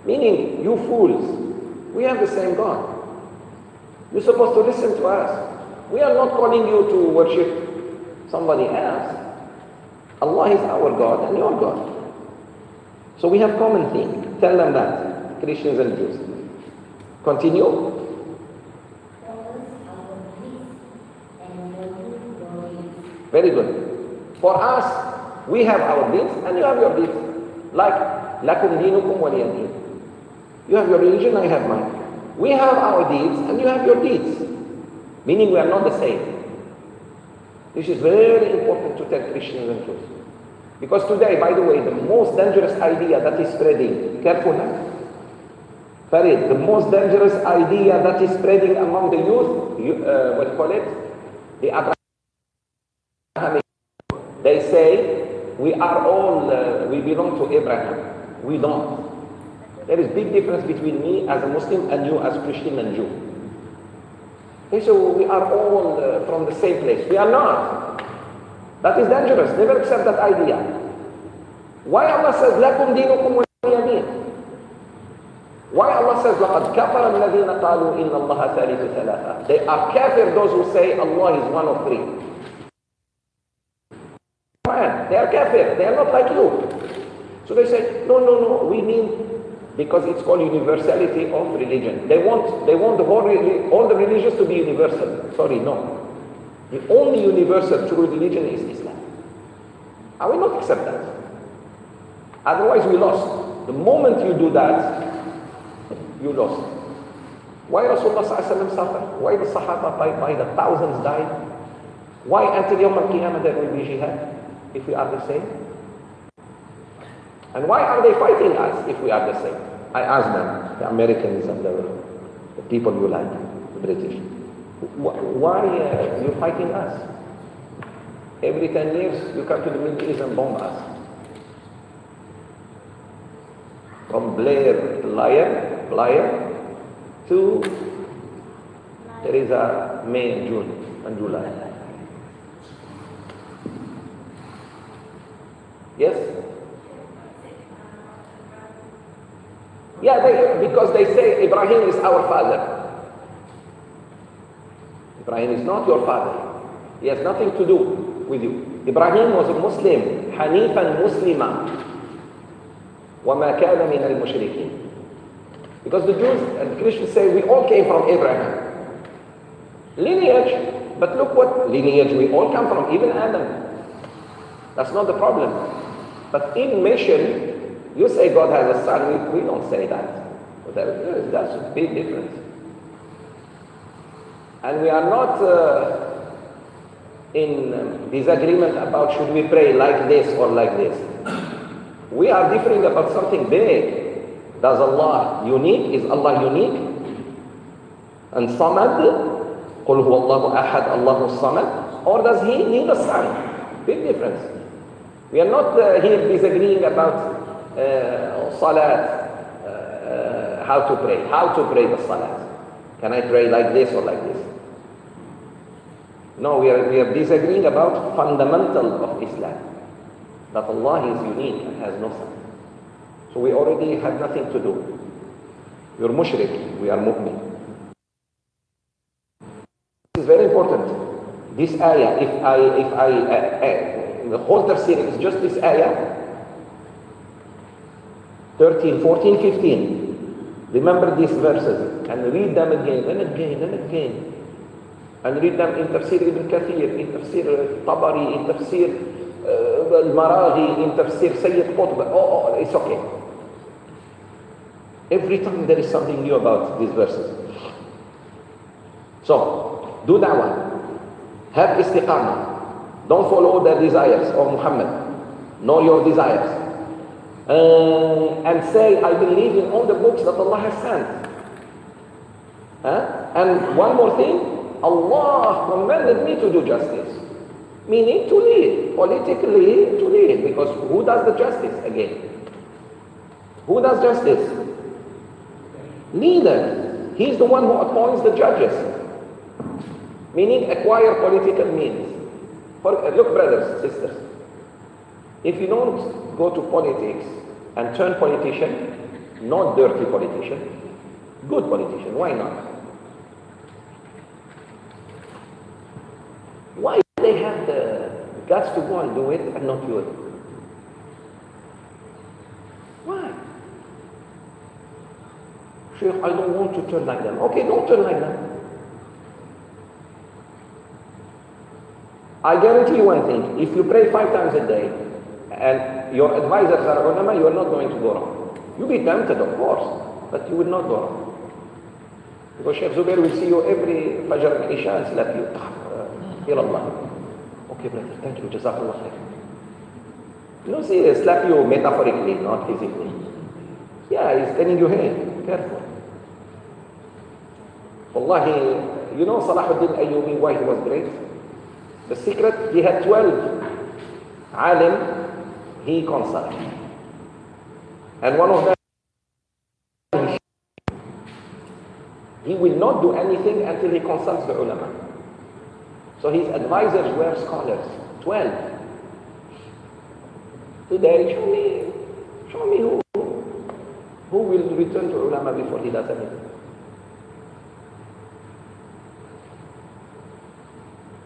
Meaning, you fools, we have the same God. You're supposed to listen to us. We are not calling you to worship somebody else. Allah is our God and your God. So we have common thing. Tell them that, Christians and Jews. Continue. Very good. For us, we have our deeds and you have your deeds. Like, lakum dinukum waliya din. You have your religion, I have mine. We have our deeds and you have your deeds. Meaning we are not the same. This is very important to tell Christians and Jews. Because today, by the way, the most dangerous idea that is spreading, careful now, Farid, the most dangerous idea that is spreading among the youth, what do you call it? The Abrahamic. They say, we are all, we belong to Abraham. We don't. There is big difference between me as a Muslim and you as Christian and Jew. They say, we are all from the same place. We are not. That is dangerous. Never accept that idea. Why Allah says, لَكُمْ دِينُكُمْ وَلِيَ دِينٍ? Why Allah says, لَقَدْ كَفَرَ الَّذِينَ قَالُوا إِنَّ اللَّهَ ثَالِثُ ثَلَاثَةٍ? They are kafir, those who say Allah is one of three. They are kafir. They are not like you. So they say, no, we mean, because it's called universality of religion. They want all the religions to be universal. Sorry, no. The only universal true religion is Islam. I will not accept that. Otherwise we lost. The moment you do that, you lost. Why Rasulullah suffered? Why the Sahaba by the thousands died? Why until Yawm al-Qiyamah there will be jihad if we are the same? And why are they fighting us if we are the same? I ask them, the Americans and the people you like, the British. Why are you fighting us? Every 10 years you come to the Middle East and bomb us. From Blair to Theresa May, June and July. Yes? Yeah, because they say Ibrahim is our father. Ibrahim is not your father. He has nothing to do with you. Ibrahim was a Muslim. Hanifan Muslima. وَمَا كَانَ مِنَ الْمُشْرِكِينَ. Because the Jews and the Christians say we all came from Abraham. Lineage. But look what lineage we all come from, even Adam. That's not the problem. But in mission, you say God has a son, we don't say that. That's a big difference. And we are not in disagreement about should we pray like this or like this. We are differing about something big. Does Allah unique? Is Allah unique? And Samad? قُلْ هُوَ اللَّهُ أَحَدْ اللَّهُ الصَّمَدْ? Or does he need a son? Big difference. We are not here disagreeing about salat, how to pray the salat. Can I pray like this or like this? No, we are disagreeing about fundamental of Islam. That Allah is unique and has no son. So we already have nothing to do. You're mushrik, we are mu'min. This is very important. This ayah, if I the whole tafsir is just this ayah, 13, 14, 15. Remember these verses and read them again and again and again. And read them in Tafsir Ibn Kathir, in Tafsir Tabari, in Tafsir Al-Maraghi, in Tafsir Sayyid Qutb. It's okay. Every time there is something new about these verses. So, do da'wah. Have istiqamah. Don't follow the desires of Muhammad. Know your desires. And say, I believe in all the books that Allah has sent. And one more thing, Allah commanded me to do justice. Meaning to lead, politically to lead. Because who does the justice again? Who does justice? Leader. He's the one who appoints the judges. Meaning acquire political means. Look, brothers, sisters. If you don't go to politics and turn politician, not dirty politician, good politician, why not? Why do they have the guts to go and do it and not you? Why? Sheikh, I don't want to turn like them. Okay, don't turn like them. I guarantee you one thing, if you pray 5 times a day and your advisors are ulama, you are not going to go wrong. You'll be tempted, of course, but you will not go wrong. Because Sheikh Zubair will see you every Fajr and Isha and slap you. Okay, brother, thank you, Jazakallah khair. You don't see slap you metaphorically, not physically. Yeah, he's telling you, hey, careful. Wallahi, you know Salahuddin Ayyubi, why he was great? The secret, he had 12 alim he consulted. And one of them, he will not do anything until he consults the ulama. So his advisors were scholars, 12. Today, show me who will return to ulama before he does anything.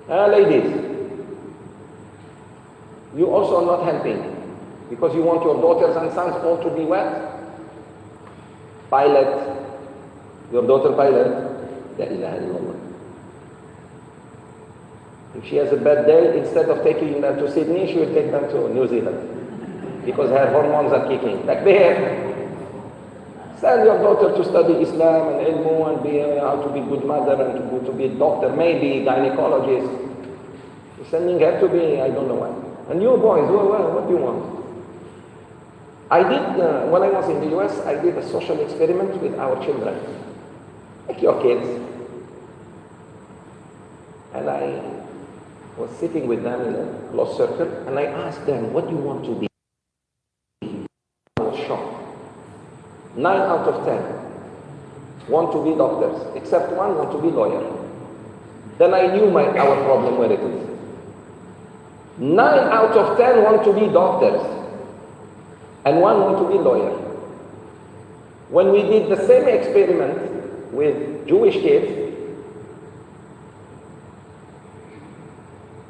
Ladies, you also are not helping because you want your daughters and sons all to be what? Pilot. Your daughter pilot. La ilaha illallah. If she has a bad day, instead of taking them to Sydney, she will take them to New Zealand because her hormones are kicking. Takbir. Send your daughter to study Islam and ilmu and be how to be good mother and to be a doctor, maybe gynecologist. You're sending her to be, I don't know what. And you boys, what do you want? I did, when I was in the US, I did a social experiment with our children. Like your kids. And I was sitting with them in a close circle and I asked them, what do you want to be? I was shocked. 9 out of 10 want to be doctors, except one want to be lawyer. Then I knew our problem where it is. 9 out of 10 want to be doctors, and one want to be lawyer. When we did the same experiment with Jewish kids,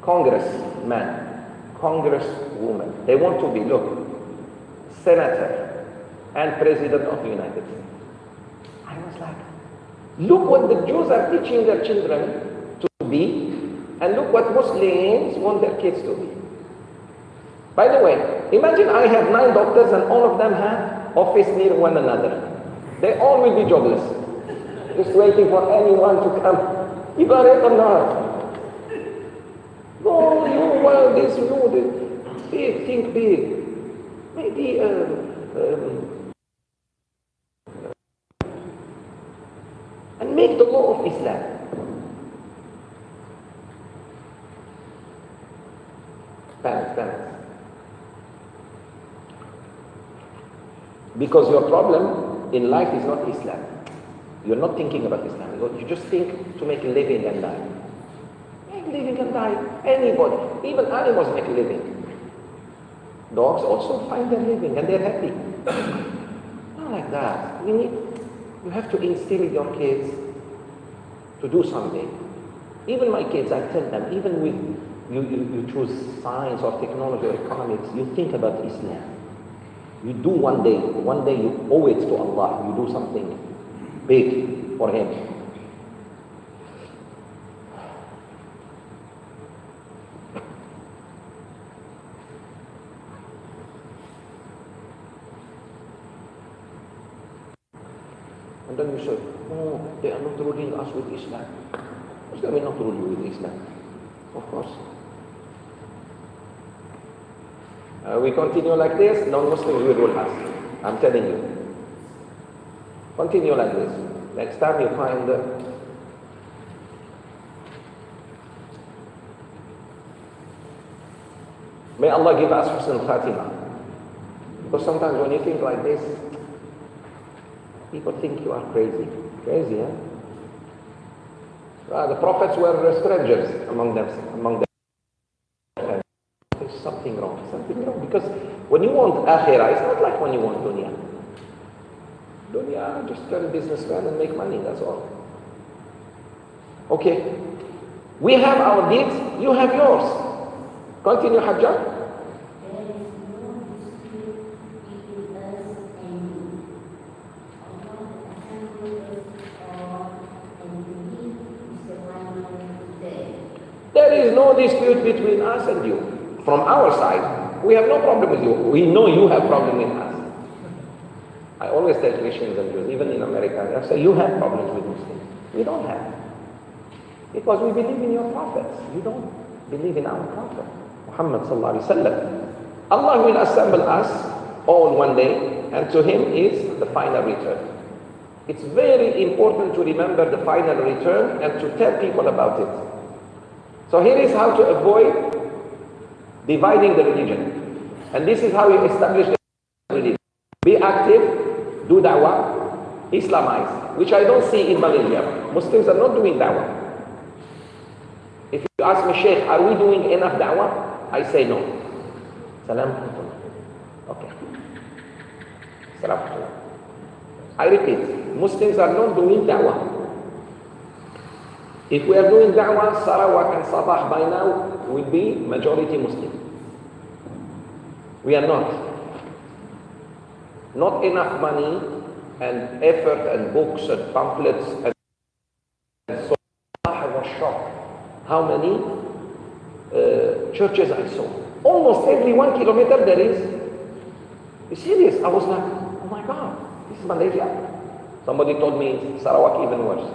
congressman, congresswoman, they want to be, look, senator, and President of the United States. I was like, look what the Jews are teaching their children to be, and look what Muslims want their kids to be. By the way, imagine I have 9 doctors and all of them have office near one another. They all will be jobless. Just waiting for anyone to come. You got it or not? No, you, well, this, you, this. Big, think big. Maybe, and make the law of Islam. Parents. Because your problem in life is not Islam. You're not thinking about Islam. You just think to make a living and die. Make a living and die. Anybody, even animals make a living. Dogs also find their living and they're happy. Not like that. You have to instill your kids to do something. Even my kids, I tell them, even with you choose science or technology or economics, you think about Islam. You do one day you owe it to Allah. You do something big for Him. And then you say, oh, they are not ruling us with Islam. Muslim will not rule you with Islam. Of course. We continue like this, non-Muslims will rule us. I'm telling you. Continue like this. Next time you find may Allah give us husn khatimah. Because sometimes when you think like this, people think you are crazy. Crazy, huh? The prophets were strangers among them. There's something wrong. Because when you want akhirah, it's not like when you want dunya. Dunya, just turn businessman and make money, that's all. Okay. We have our deeds, you have yours. Continue, Hajjah. There is no dispute between us and you. Allah assembled us all, and He is the one there. There is no dispute between us and you. From our side, we have no problem with you. We know you have problem with us. I always tell Christians and Jews, even in America, I say, you have problems with Muslims. We don't have. Because we believe in your prophets. You don't believe in our prophet, Muhammad sallallahu alaihi wasallam. Allah will assemble us all one day, and to Him is the final return. It's very important to remember the final return and to tell people about it. So here is how to avoid dividing the religion. And this is how you establish the religion. Be active, do da'wah, Islamize, which I don't see in Malaysia. Muslims are not doing da'wah. If you ask me, Sheikh, are we doing enough da'wah? I say no. Salam alaikum. Okay. Salam alaikum. I repeat, Muslims are not doing da'wah. If we are doing da'wah, Sarawak and Sabah by now will be majority Muslim. We are not. Not enough money and effort and books and pamphlets and so I was shocked how many churches I saw. Almost every 1 kilometer there is. It's serious. I was like, oh my God, this is Malaysia. Somebody told me Sarawak even worse.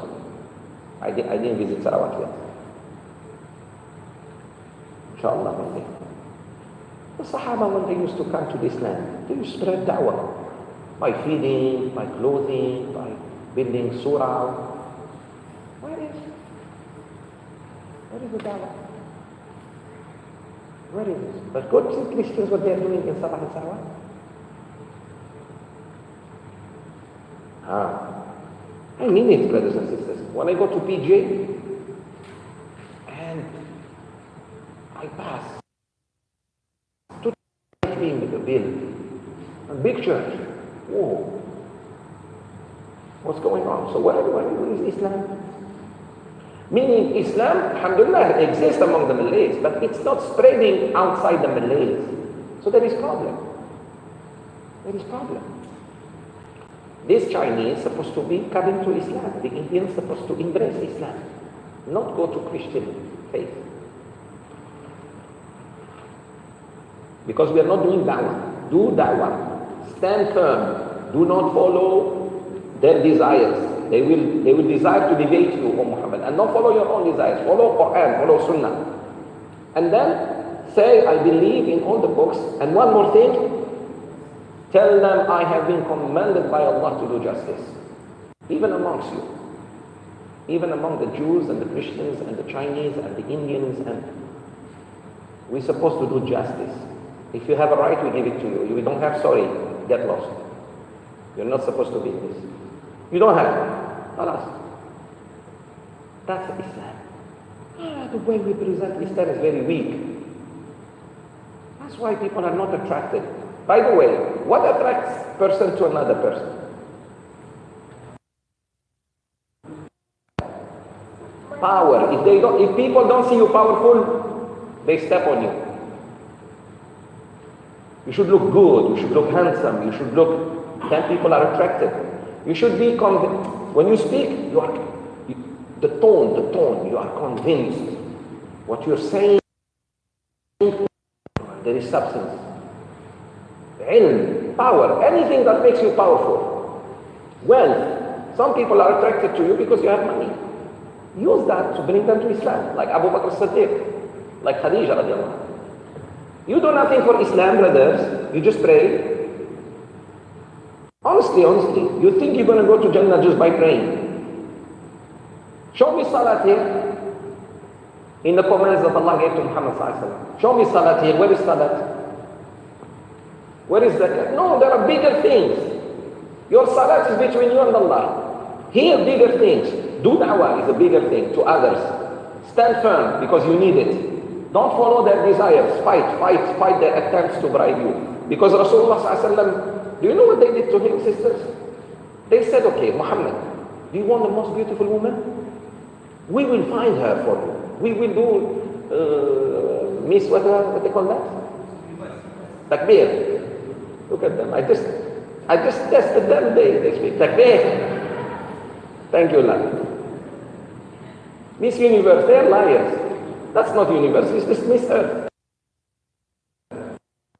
I didn't visit Sarawak yet. Inshallah one day. The Sahaba, when they used to come to this land, they used to spread da'wah. By feeding, by clothing, by building surah. Where is the da'wah? Where is it? But go to see Christians what they are doing in Sabah and Sarawak. I mean it, brothers and sisters. When I go to PJ and I pass to with the bill, a big church. Whoa. What's going on? So where is Islam? Meaning Islam, alhamdulillah, exists among the Malays, but it's not spreading outside the Malays. So there is problem. There is problem. This Chinese supposed to be coming to Islam. The Indians supposed to embrace Islam, not go to Christian faith. Because we are not doing da'wah. Do da'wah. Stand firm. Do not follow their desires. They will desire to debate you, O Muhammad. And don't follow your own desires. Follow Quran, follow Sunnah. And then say, I believe in all the books. And one more thing, tell them I have been commanded by Allah to do justice. Even amongst you. Even among the Jews and the Christians and the Chinese and the Indians. And we're supposed to do justice. If you have a right, we give it to you. If you don't have, sorry, get lost. You're not supposed to be in this. You don't have. Alas. That's Islam. The way we present Islam is very weak. That's why people are not attracted. By the way, what attracts person to another person? Power. If people don't see you powerful, they step on you. You should look good, you should look handsome, you should look, then people are attracted. You should be convinced. When you speak, the tone, you are convinced. What you're saying, there is substance. Ilm, power, anything that makes you powerful. Wealth. Some people are attracted to you because you have money. use that to bring them to Islam, like Abu Bakr Siddiq, like Khadija radiallahu anha. You do nothing for Islam, brothers. You just pray. Honestly, you think you're going to go to Jannah just by praying? Show me salat here in the commands that Allah gave to Muhammad sallallahu alaihi wasallam. Show me salat here. Where is salat? Where is zakat? No, there are bigger things. Your salat is between you and Allah. Here, bigger things. Do da'wah is a bigger thing to others. Stand firm because you need it. Don't follow their desires. Fight their attempts to bribe you. Because Rasulullah sallallahu alaihi wasallam, do you know what they did to him, sisters? They said, okay, Muhammad, do you want the most beautiful woman? We will find her for you. We will do, Miss, what they call that? Takbir. Look at them. I just tested them. They speak takbir. Thank you, Allah. Miss Universe, they are liars. That's not universe. It's just Miss Earth.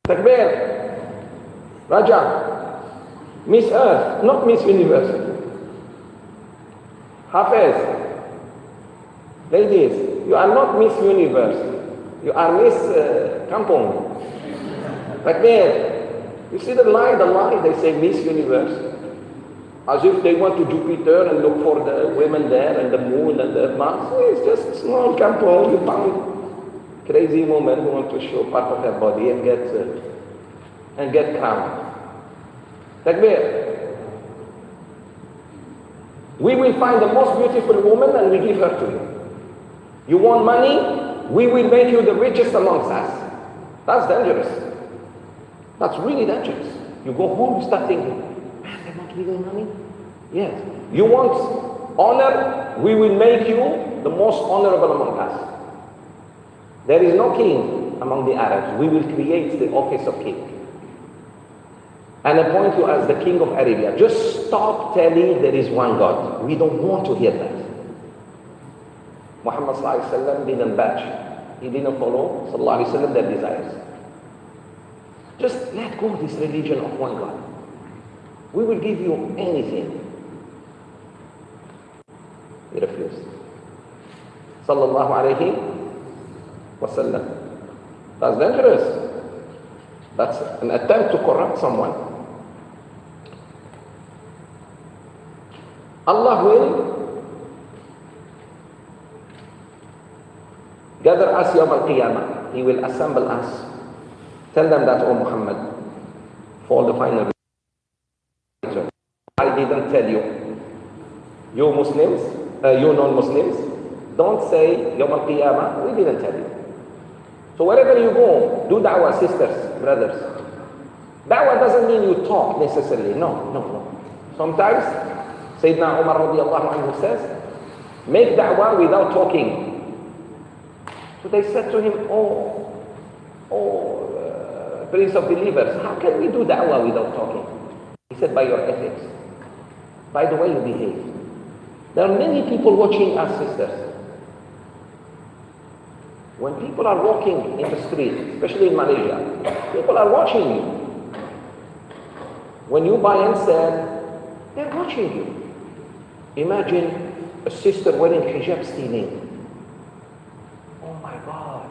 Takbir. Raja. Miss Earth, not Miss Universe. Hafiz. Ladies, you are not Miss Universe. You are Miss Kampong. Takbir. You see the lie, they say Miss Universe. As if they went to Jupiter and look for the women there and the moon and the Mars. It's just small Kampong. You found crazy woman who want to show part of her body and get crowned. Takbir. We will find the most beautiful woman and we give her to you. You want money? We will make you the richest amongst us. That's dangerous. That's really dangerous. You go home, you start thinking, man, they want legal money? Yes. You want honor? We will make you the most honorable among us. There is no king among the Arabs. We will create the office of king and appoint you as the king of Arabia. Just stop telling there is one God. We don't want to hear that. Muhammad sallallahu alaihi wasallam didn't batch. He didn't follow sallallahu alaihi wasallam their desires. Just let go of this religion of one God. We will give you anything. He refused. Sallallahu alaihi wasallam. That's dangerous. That's an attempt to corrupt someone. Allah will gather us Yawm al-Qiyamah. He will assemble us. Tell them that, O Muhammad, for the final return. I didn't tell you. You Muslims, you non-Muslims, don't say Yawm al-Qiyamah, we didn't tell you. So wherever you go, do da'wah, sisters, brothers. Da'wah doesn't mean you talk necessarily. No. Sometimes, Sayyidina Umar radiallahu anhu says, make da'wah without talking. So they said to him, Prince of Believers, how can we do da'wah without talking? He said, by your ethics, by the way you behave. There are many people watching us, sisters. When people are walking in the street, especially in Malaysia, people are watching you. When you buy and sell, they're watching you. Imagine a sister wearing hijab stealing. Oh my God,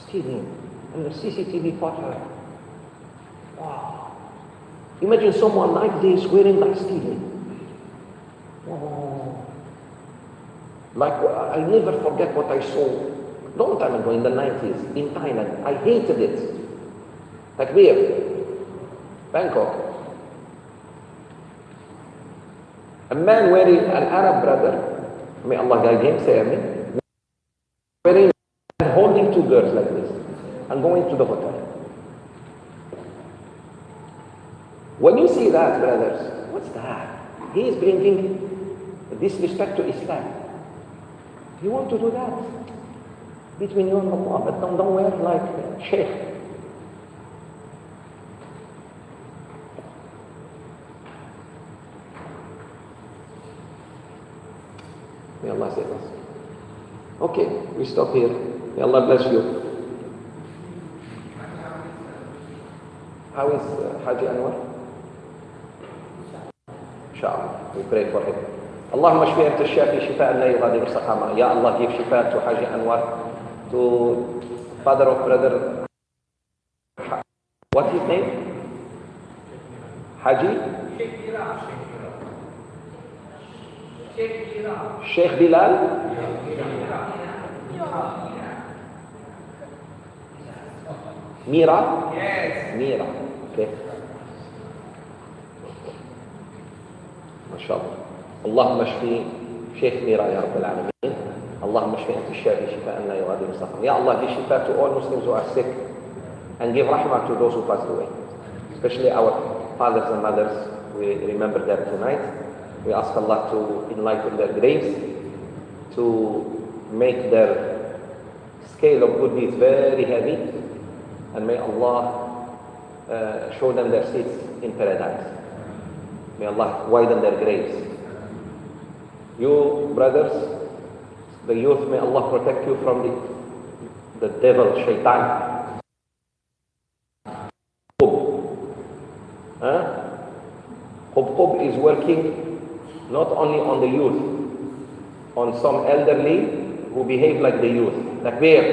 stealing. And the CCTV caught her. Wow. Imagine someone like this wearing like stealing. Oh. Like, I never forget what I saw long time ago in the 90s in Thailand. I hated it. Takbir. Bangkok. A man wearing, an Arab brother, may Allah guide him, say amen, wearing and holding two girls like this and going to the hotel. When you see that, brothers, what's that? He is bringing disrespect to Islam. You want to do that between you and Allah, but don't wear like sheikh. May Allah save us. Okay, we stop here. May Allah bless you. How is Haji Anwar? Inshallah, we pray for him. اللهم اشفي أنت الشافي شفاء لا يغادر سقما. Ya Allah, give shifa to Haji Anwar, to father of brother, what's his name? Haji? Sheikh Bilal? Mira? Yes. Mira. Okay. MashaAllah. اللهم اشفي شيخ ميرا يا رب العالمين. اللهم اشفي أنت الشافي شفاء لا يغادر سقما. Ya Allah, give shifa to all Muslims who are sick and give rahmah to those who passed away, especially our fathers and mothers. We remember them tonight. We ask Allah to enlighten their graves, to make their scale of good deeds very heavy, and may Allah show them their seats in paradise. May Allah widen their graves. You brothers, the youth, may Allah protect you from the devil, shaitan. Qub is working not only on the youth, on some elderly who behave like the youth. Takbir.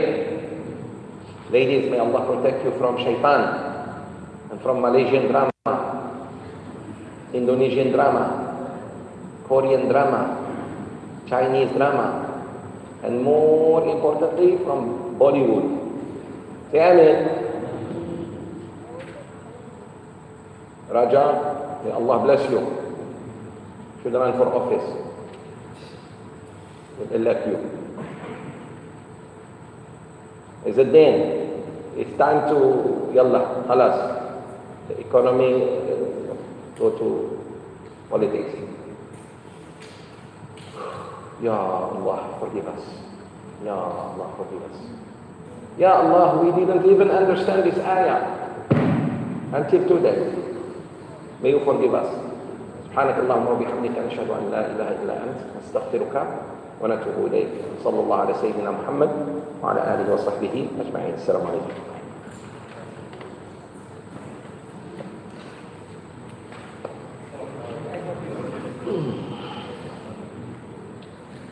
Ladies, may Allah protect you from shaitan and from Malaysian drama, Indonesian drama, Korean drama, Chinese drama, and more importantly from Bollywood. Say Amen. Raja, may Allah bless you. Should run for office. Will elect you. Is it then? It's time to, yalla, khalas. The economy, go to politics. Ya Allah, forgive us. Ya Allah, forgive us. Ya Allah, we didn't even understand this ayah until today. May you forgive us. سبحانك اللهم وبحمدك نشهد أن لا إله إلا أنت نستغفرك ونتوب إليك. صلى الله على سيدنا محمد وعلى آله وصحبه أجمعين. السلام عليكم.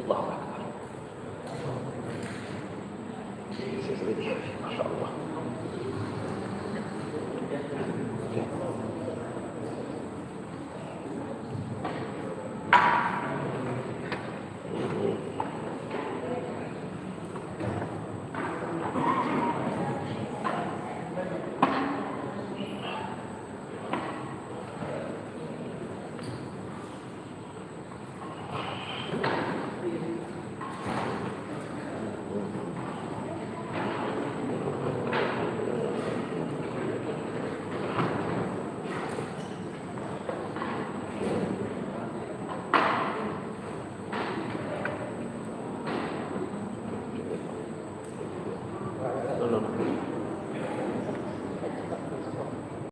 الله أكبر. This is really heavy, ما شاء الله. Okay.